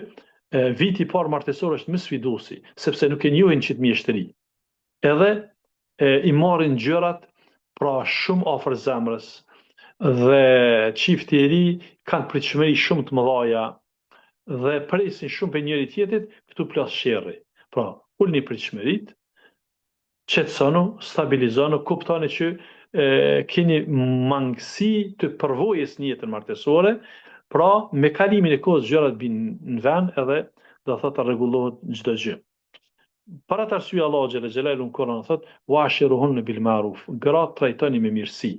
viti i parë martesor është më sfiduesi, sepse nuk e njohin çit mjeshtri. Edhe i marrin gjërat pra shumë afër zemrës dhe çifti i ri kanë pritshmëri shumë të mëdha dhe presin shumë për njëri tjetrit, këtu plas sherrri. Pra, ulni pritshmëritë, qetësonu, stabilizonu, kuptoni që keni mangësi të përvojës në jetën martesore, pra me kalimin e kohës gjërat binë në vend edhe do thotë rregullohet çdo gjë. Për atë arsye Allahu xhela xhelalu në Kur'an thotë wa'shiruhunna bil ma'ruf, gratë trajtoni me mirësi.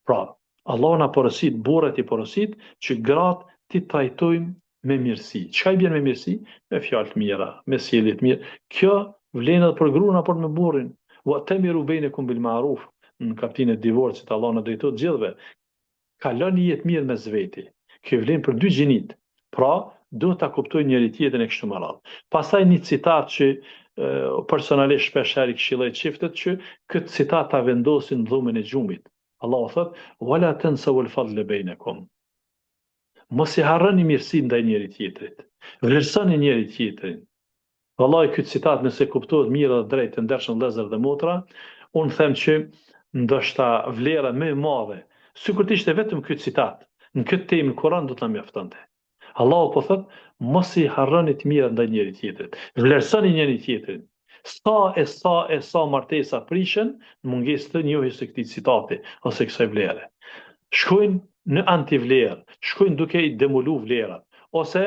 Pra, Allahu na porosit, burrat i porosit që gratë ti trajtojmë me mirësi. Çka i bën me mirësi? Me fjalë të mira, me sjellje të mirë. Kjo vlen edhe për gruan apo me burrin. Wa'tamiru bainakum bil ma'ruf. Në kapitullin e divorcit Allahu na drejton të gjithëve. Kaloni jetë mirë mes veti. Kjo vlen për dy gjinit. Pra, duhet ta kuptojnë njëri tjetrin e kështu me radhë. Pastaj një citat që personalisht shpesh herë këshilloj çiftet që këtë citat ta vendosin në dhomën e gjumit. Allahu thotë: "Wala tansaw al-fadla bainakum." Mos i harroni mirësinë ndaj njëri tjetrit. Vlerësoni njëri tjetrin. Vallahi ky citat nëse kuptohet mirë dhe drejt të ndershëm vëllezër dhe motra, unë them që ndoshta vlera më e madhe, sikur të ishte vetëm ky citat, në këtë temë në Kur'an do të na mjaftonte. Allahu po thotë, mos i harroni të mirat ndaj njëri tjetrit. Vlerësoni njëri tjetrin. Sa martesa prishen në mungesë të njohjes së këtij citati ose kësaj vlere. Shkojnë në antivlerë, shkojnë duke i demolu vlerat, ose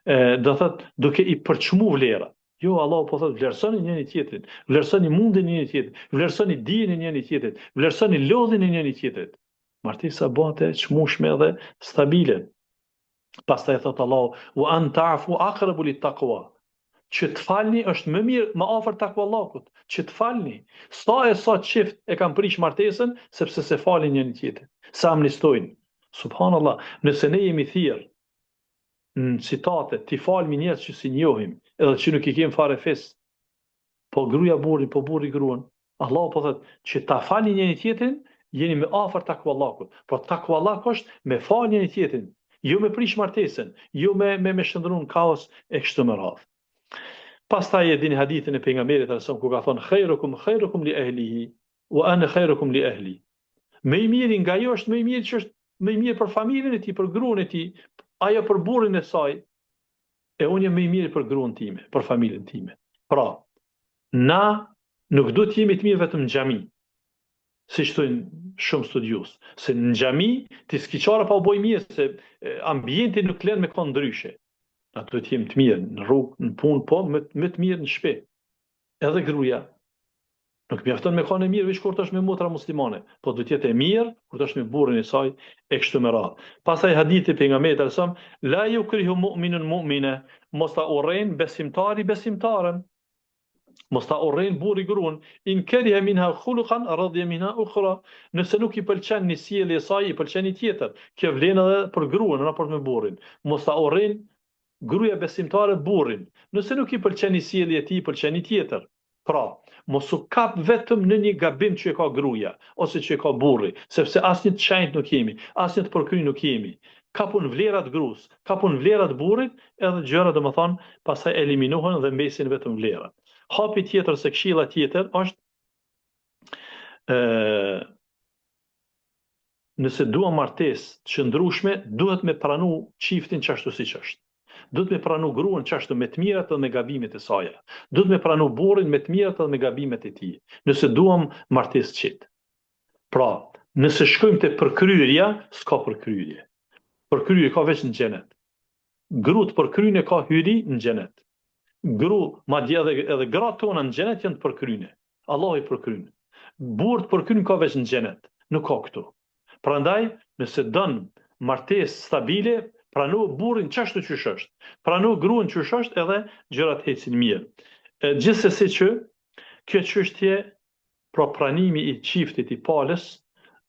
do thotë duke i përçmu vlerat. Jo, Allahu po thotë vlerësoni njëri tjetrin, vlerësoni mundin e njëri tjetrit, vlerësoni dijen e njëri tjetrit, vlerësoni lodhin e njëri tjetrit. Martesa bëhet e çmueshme dhe stabile. Pastaj thotë Allahu: "Wa an ta'fu aqrabu lit-taqwa." Që të falni është më mirë, më afër takvallahut, që të falni. Sa çift e kanë prish martesën sepse se falin njëri tjetrin, sa amnistojnë. Subhanallah, nëse ne jemi thirr në citate ti falmi njerëz që si njohim, edhe që nuk i kem fare fes, po gruaja burrin, po burri gruan, Allahu po thotë që ta falni njëri tjetrin, jeni më afër takvallahut. Po takvallah është me fal njëri tjetrin, jo me prish martesën, jo me shndrun kaos e kështu me radhë. Pastaj e dini hadithin e pejgamberit sallallahu ku ka thonë khairukum li ahlihi wa ana khairukum li ahli. Më i miri nga jo është më i miri që është më i mirë për familjen e tij, për gruan e tij, ajo për burrin e saj. E unë jam më i miri për gruan time, për familjen time. Pra, na nuk do të jemi të mirë vetëm në xhami, siç thonë shumë studios, se në xhami ti skiçara pa u boj mirë se ambienti nuk lën me kon ndryshe. Ato të jem të mirë në rrugë, në punë, po më të mirë në shtëpi. Edhe gruaja. Nuk mjafton me kanë mirë veç kur të është me motra muslimane, po do të jetë e mirë kur të është me burrin e saj e kështu me radhë. Pastaj hadithi pejgamberit sallallahu la yukrihu mu'minun mu'mina, mos ta urrejn besimtari besimtaren. Mos ta urrejn burri gruan, in kariha minha khuluqan radiya minha ukhra. Nëse nuk i pëlqen një sjellje e saj, i pëlqen një tjetër. Kjo vlen edhe për gruan në raport me burrin. Mos ta urrejn gruaja besimtare burrin. Nëse nuk i pëlqen një sjellje e tij, i pëlqen një tjetër. Pra, mos u kap vetëm në një gabim që e ka gruaja ose që e ka burri, sepse asnjë të shenjtë nuk jemi, asnjë të përkry nuk jemi. Kapun vlerat gruas, kapun vlerat burrit, edhe gjëra domethënë pastaj eliminohen dhe mbesin vetëm vlerat. Hapi tjetër se këshilla tjetër është nëse dua martesë të qëndrueshme, duhet me pranu çiftin çashtu siç është. Duhet me pranu gruan çashtu me të mirat dhe me gabimet e saj. Duhet me pranu burrin me të mirat dhe me gabimet e tij. Nëse duam martesë qet. Pra, nëse shkojmë te përkryerja, s'ka përkryer. Përkryer ka veç në xhenet. Grut përkryen e ka hyri në xhenet. Madje edhe gratë tona në xhenet janë të përkryne. Allah i përkryen. burët për kyn ka veç në xhenet, nuk ka këtu. Prandaj, nëse don martesë stabile, prano burrin çashtu qysh është. Prano gruan qysh është edhe gjërat ecin mirë. Gjithsesi që kjo çështje, pra pranimi i çiftit i palës,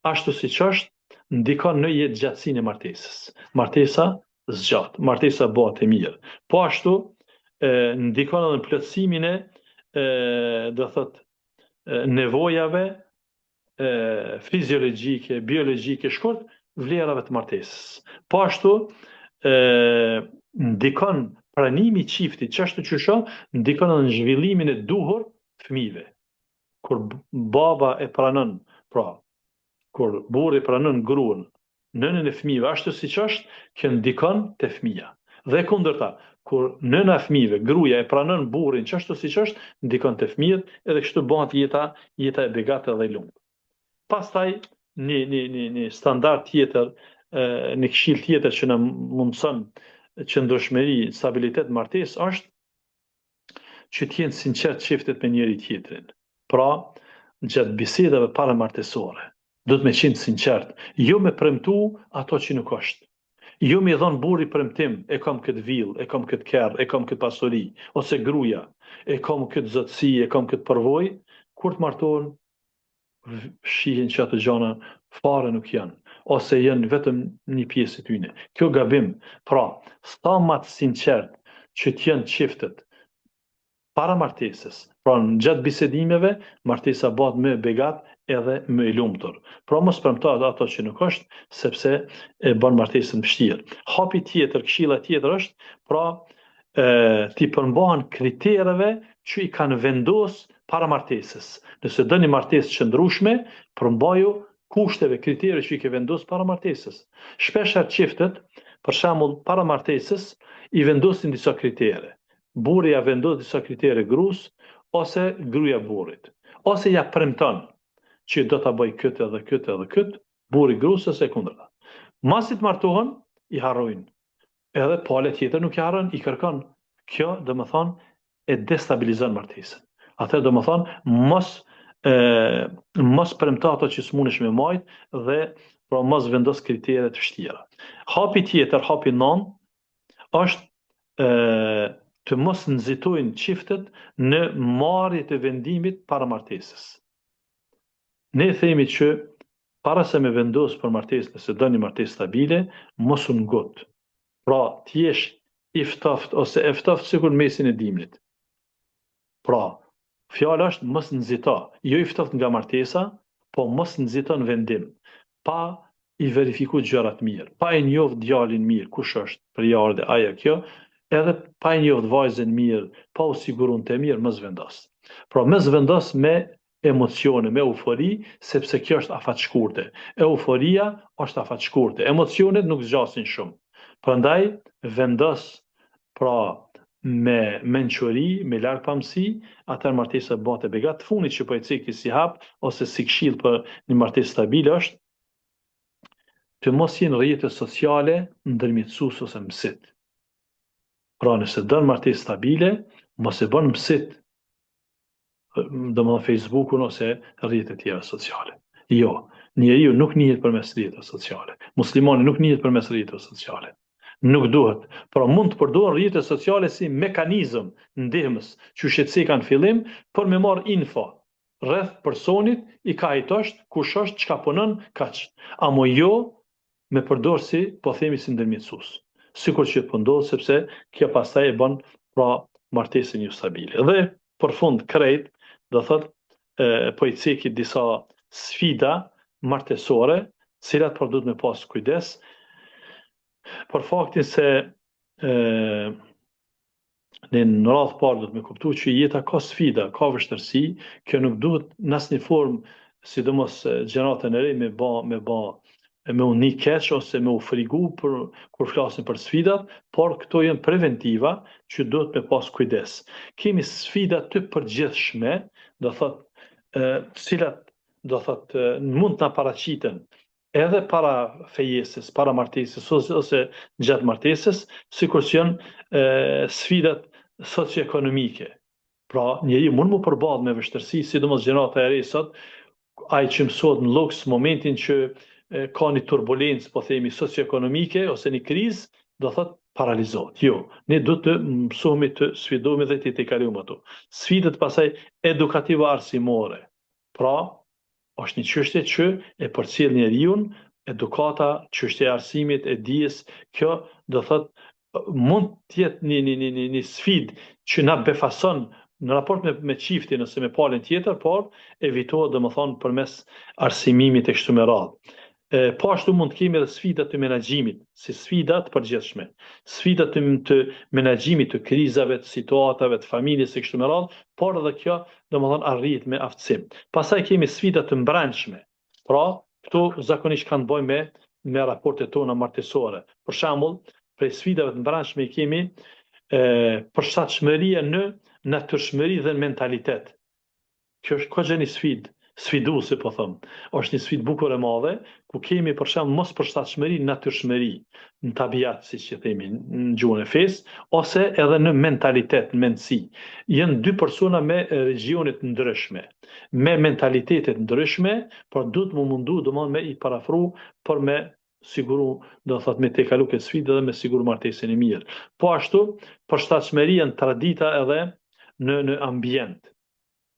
ashtu siç është, ndikon në jetë gjatësinë e martesës. Martesa zgjat, martesa bëhet e mirë. Po ashtu ndikon edhe në plotësimin e do thot nevojave fiziologjike, biologjike, shkurt vlerave të martesës. Po ashtu ndikon pranimi i çiftit, çashtu që shoh, ndikon edhe në zhvillimin e duhur të fëmijëve. Kur baba e pranon, pra kur burri pranon gruan, nënën e fëmijëve, ashtu siç është, kjo ndikon te fëmia. Dhe kundërta, kur nëna e fëmijëve, gruaja e pranon burrin çashtu siç është, ndikon te fëmijët, edhe kështu bëhet jeta e begatë dhe e lumtur. Pastaj një standard tjetër, një këshill tjetër që na mundson qëndrueshmëri, stabilitet martesë është që të jenë sinqert çiftet me njëri tjetrin. Pra, gjatë bisedave paramartesore, do të me qenë sinqert, jo me premtu ato që nuk është. Jo me dhon burri premtim, e kam këtë vill, e kam këtë kerr, e kam këtë pasuri, ose gruaja, e kam këtë zotësi, e kam këtë përvojë, kur të martohen, shihen që ato gjëra fare nuk janë, ose janë vetëm një pjesë e tyre. Kjo gabim. Pra, sa më të sinqert që të jenë çiftet para martesës, pra në gjatë bisedimeve, martesa bëhet më e begatë edhe më e lumtur. Pra mos premto ato që nuk është, sepse e bën martesën vështirë. Hapi tjetër, këshilla tjetër është, pra ti përmbahen kritereve që i kanë vendos para martesës. Nëse dëni martesë qëndrueshme, përmbaju kushteve, kritere që i ke vendos para martesës. Shpeshher çiftet, për shembull, para martesës i vendosin disa kritere. Burri ja vendos disa kritere gruas, ose gruaja burrit. Ose ja premton që do ta bëj këtë edhe këtë edhe këtë, burri gruas ose kundërta. Masi të martohen, i harrojnë. Edhe pale tjetër nuk i harron, i kërkon. Kjo, domethënë, e destabilizon martesën. Atë domethënë mos premto ato që s'mundesh me majt dhe pra mos vendos kritere të vështira. Hapi tjetër, hapi 9, është të mos nxitojnë çiftet në marrje të vendimit para martesës. Ne themi që para se me vendos për martesë, nëse do një martesë stabile, mos u ngut. Pra, t'jesh i ftoft ose e ftoft sikur mesin e dimrit. Pra, fjala është mos nxito, jo i ftoft nga martesa, po mos nxito në vendim, pa i verifiku gjërat mirë, pa i njoft djalin mirë, kush është për jardë aja kjo, edhe pa i njoft vajzën mirë, pa u sigurun të mirë, mos vendos. Pra, mos vendos me emocione, me eufori, sepse kjo është afat shkurte. Euforia është afat shkurte, emocionet nuk zgjasin shumë. Prandaj, vendos, pra, me mençuri, me larg pamësi, atër martesa bëhet e begatë. Fundit që po e ceki si hap, ose si këshill për një martesë stabile është, të mos jenë rrjete sociale ndërmjetësues ose mësit. Pra, nëse don martesë stabile, mos e bën mësit, domethënë Facebookun ose rrjetet tjera sociale. Jo, njeriu nuk njihet përmes rrjeteve sociale. Muslimani nuk njihet përmes rrjeteve sociale. Nuk duhet. Pra mund të përdor rrjetet sociale si mekanizëm ndihmës, që shqetësi kanë fillim, për me marr info rreth personit, i ka ajtosh, kush është, çka punon, kaq. Amo jo me përdor si, po themi si ndërmjetësues. Sikur që po ndodh, sepse kjo pastaj e bën pra martesën jo stabile. Dhe për fund krejt, do thot, po i ceki disa sfida martesore, cilat por duhet me pas kujdes, për faktin se në radhë parë do të me kuptu që jeta ka sfida, ka vështërsi, kjo nuk duhet në asnjë formë, sidomos gjeneratën e re me u një keq ose me u frigu kur flasin për sfidat, por këto janë preventiva që duhet me pas kujdes. Kemi sfida të përgjithshme, do thot, cilat do thot mund të na paraqiten edhe para fejesës, para martesës ose gjatë martesës, sikur që janë sfidat socioekonomike. Pra, njeriu mund mu përballë me vështirësi, sidomos gjenerata e re sot, ai që mësohet në luks, momentin që ka një turbulencë, po themi, socioekonomike ose një krizë, do thot paralizohet. Jo, ne do të mësohemi të sfidohemi dhe të kalojmë ato. Sfidët pasaj edukative arsimore. Pra, është një çështje që e përcjell njeriu, edukata, çështja e arsimit, e dijes, kjo do thot mund të jetë një sfidë që na befason në raport me çiftin ose me palën tjetër, por evitohet domethënë përmes arsimimit e kështu me radhë. Po ashtu mund të kemi edhe sfidat të menaxhimit, si sfida të përgjithshme. Sfidat të menaxhimit të krizave, të situatave, të familjes e kështu me radhë, por edhe kjo domethënë arrihet me aftësim. Pastaj kemi sfidat të mbrëmshme. Pra, këto zakonisht kanë të bëjnë me raportet tona martësore. Për shembull, prej sfidave të mbrëmshme kemi përshtatshmëria në natyrshmëri dhe në mentalitet. Kjo është ka një sfidë, sfiduese po them. Është një sfidë bukur e madhe, ku kemi për shembull mos përshtatshmëri në natyrshmëri, në tabiat, siç e themi në gjuhën e fesë, ose edhe në mentalitet, në mendësi. Janë dy persona me regjione të ndryshme, me mentalitete të ndryshme, por duhet më mundu domosdoshmë me i parafru për me siguru, do thot me te kalu këtë sfidë dhe me siguru martesën e mirë. Po ashtu, përshtatshmëria në tradita edhe në ambient.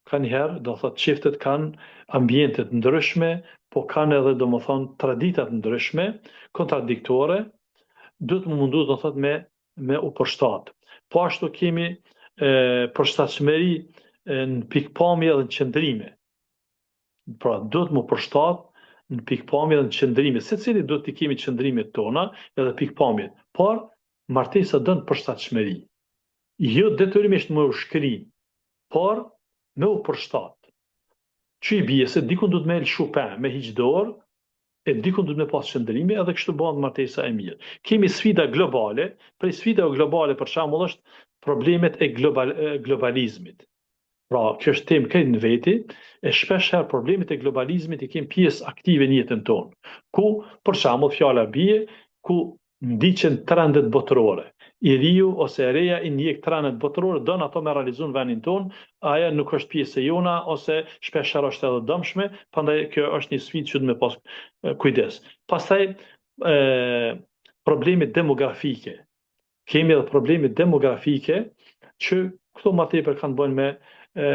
Ka njëherë, do thot çiftet kanë ambientet ndryshme, po kanë edhe do më thonë traditat ndryshme, kontradiktore, duhet më mundu do thot me u përshtat. Po ashtu kemi përshtatshmëri në pikpamje dhe në qëndrime. Pra, duhet më përshtat në pikpamje dhe në qëndrime. Secili duhet të kemi qëndrimet tona edhe pikpamjet. Por, martesa don përshtatshmëri. Jo detyrimisht më u shkri, por me u përshtat. Që i bie se dikun duhet me lëshu pen, me hiq dorë, e dikun duhet me pas qëndrime, edhe kështu bëhet martesa e mirë. Kemi sfida globale, prej sfida globale për shembull është problemet e globalizmit. Pra, kjo është temë këtë në veti, e shpeshherë problemet e globalizmit i kemi pjesë aktive në jetën tonë. Ku, për shembull, fjala bie, ku ndiqen trendet botërore. I riu ose e reja i ndjek trendet botërore, don ato me realizu në vendin tonë, aja nuk është pjesë e jona, ose shpeshherë është edhe dëmshme, prandaj kjo është një sfidë që duhet me pas kujdes. Pastaj problemet demografike. Kemi edhe problemet demografike që këto më tepër kanë bënë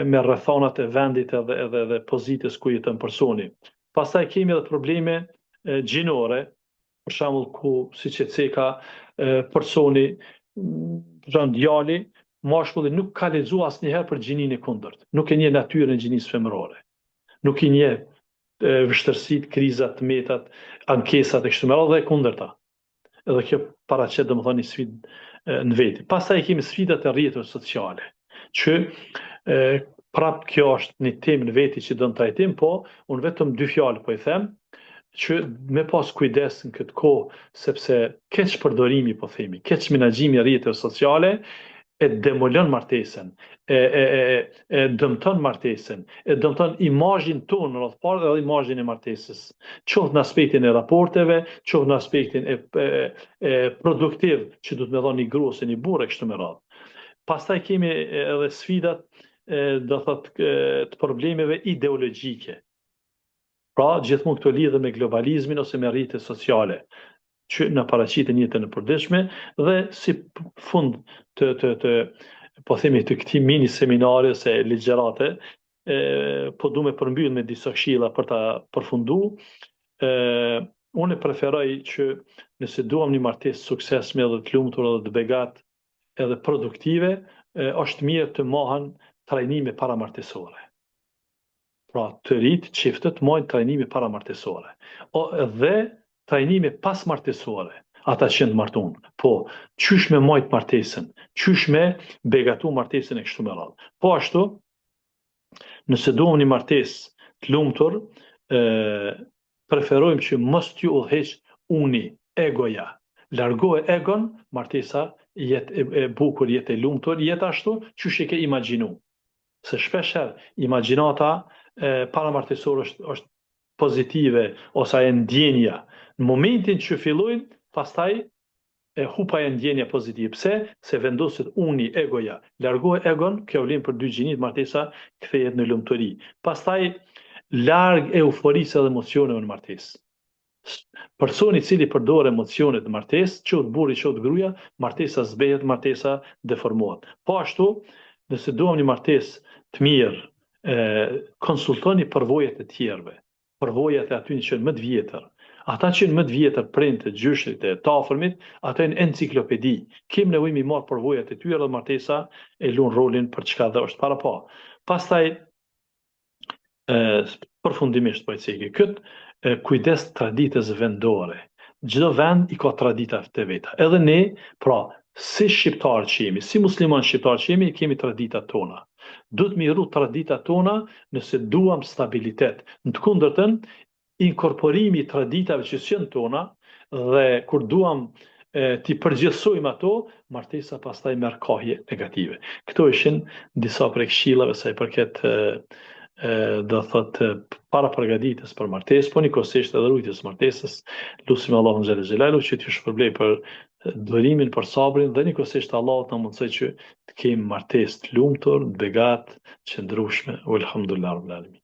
me rrethonat e vendit edhe pozitës ku jeton personi. Pastaj kemi edhe probleme gjinore, për shembull ku siç e theka personi, për shembull djali, mashkulli nuk ka lexuar asnjëherë për gjininë e kundërt. Nuk e njeh natyrën e gjinisë femërore. Nuk i njeh vështirësitë, krizat, metat, ankesat e kështu me radhë dhe e kundërta. Edhe kjo paraqet domethënë një sfidë në veti. Pastaj kemi sfidat e rrjeteve sociale, që prap kjo është një temë në veti që do të trajtojmë, po unë vetëm dy fjalë po i them, që me pas kujdes në këtë kohë, sepse keq përdorimi, po themi, keq menaxhimi i rrjeteve sociale e demolon martesën, e dëmton martesën, e dëmton imazhin tonë në radhë parë dhe imazhin e martesës. Qoftë në aspektin e raporteve, qoftë në aspektin e produktiv që duhet me dhënë një grua ose një burrë kështu me radhë. Pastaj kemi edhe sfidat do thot të problemeve ideologjike. Pra, gjithmonë këto lidhe me globalizmin ose me rrjetet sociale që në paraqiten jetën e përditshme dhe si fund të po themi të këtij mini seminari ose ligjërate, po du me përmbyll me disa këshilla për ta përfunduar. Unë preferoj që nëse duam një martesë suksesshme edhe të lumtur edhe të begat edhe produktive, është mirë të mohen trajnime paramartesore. Pra, të rritë çiftet mojnë trajnime paramartesore. Dhe trajnime pasmartesore, ata që në martun. Po, qysh me mojt martesën, qysh me begatu martesën e kështu me radhë. Po ashtu, nëse duam një martesë të lumtur, preferojmë që mos t'ju udhëheq uni, egoja. Largohe egon, martesa jetë e bukur, jetë e lumtur, jetë ashtu qysh e ke imagjinu. Se shpeshher imagjinata paramartesore është pozitive ose ajo ndjenja. Në momentin që fillojnë, pastaj hupa e ndjenja pozitive. Pse? Se vendoset uni, egoja. Largohet egon, kjo vlen për dy gjinit, martesa kthehet në lumturi. Pastaj larg euforisë dhe emocioneve në martesë. Personi i cili përdor emocionet në martesë, qoftë burri, qoftë gruaja, martesa zbehet, martesa deformohet. Po ashtu, nëse duam një martesë të mirë, konsultoni përvojat e tjerëve, përvojat e aty që janë më të vjetër. Ata që janë më të vjetër, prindët, gjyshrit e të afërmit, ata janë enciklopedi. Kim nevojë mi marr përvojat e tyre dhe martesa e luan rolin për çka dhe është para pa. Pastaj përfundimisht po e ceki këtë kujdes traditës vendore. Çdo vend i ka traditat e veta. Edhe ne, pra, si shqiptar që jemi, si musliman shqiptar që jemi, kemi traditat tona. Duhet mi rru traditat tona nëse duam stabilitet. Në të kundërtën, inkorporimi i traditave që janë tona dhe kur duam t'i përgjithsojmë ato, martesa pastaj merr kohje negative. Këto ishin disa prej këshillave sa i përket do thot para përgatitjes për martesë, po nikosisht edhe rujtjes martesës, lutim Allahun xhel xelalu që t'ju shpërblej për dërimin, për sabrin dhe nikosisht Allahu na mundsoj që të kemi martesë të lumtur, të begat, të qëndrueshme. Elhamdulillah rabbil alamin.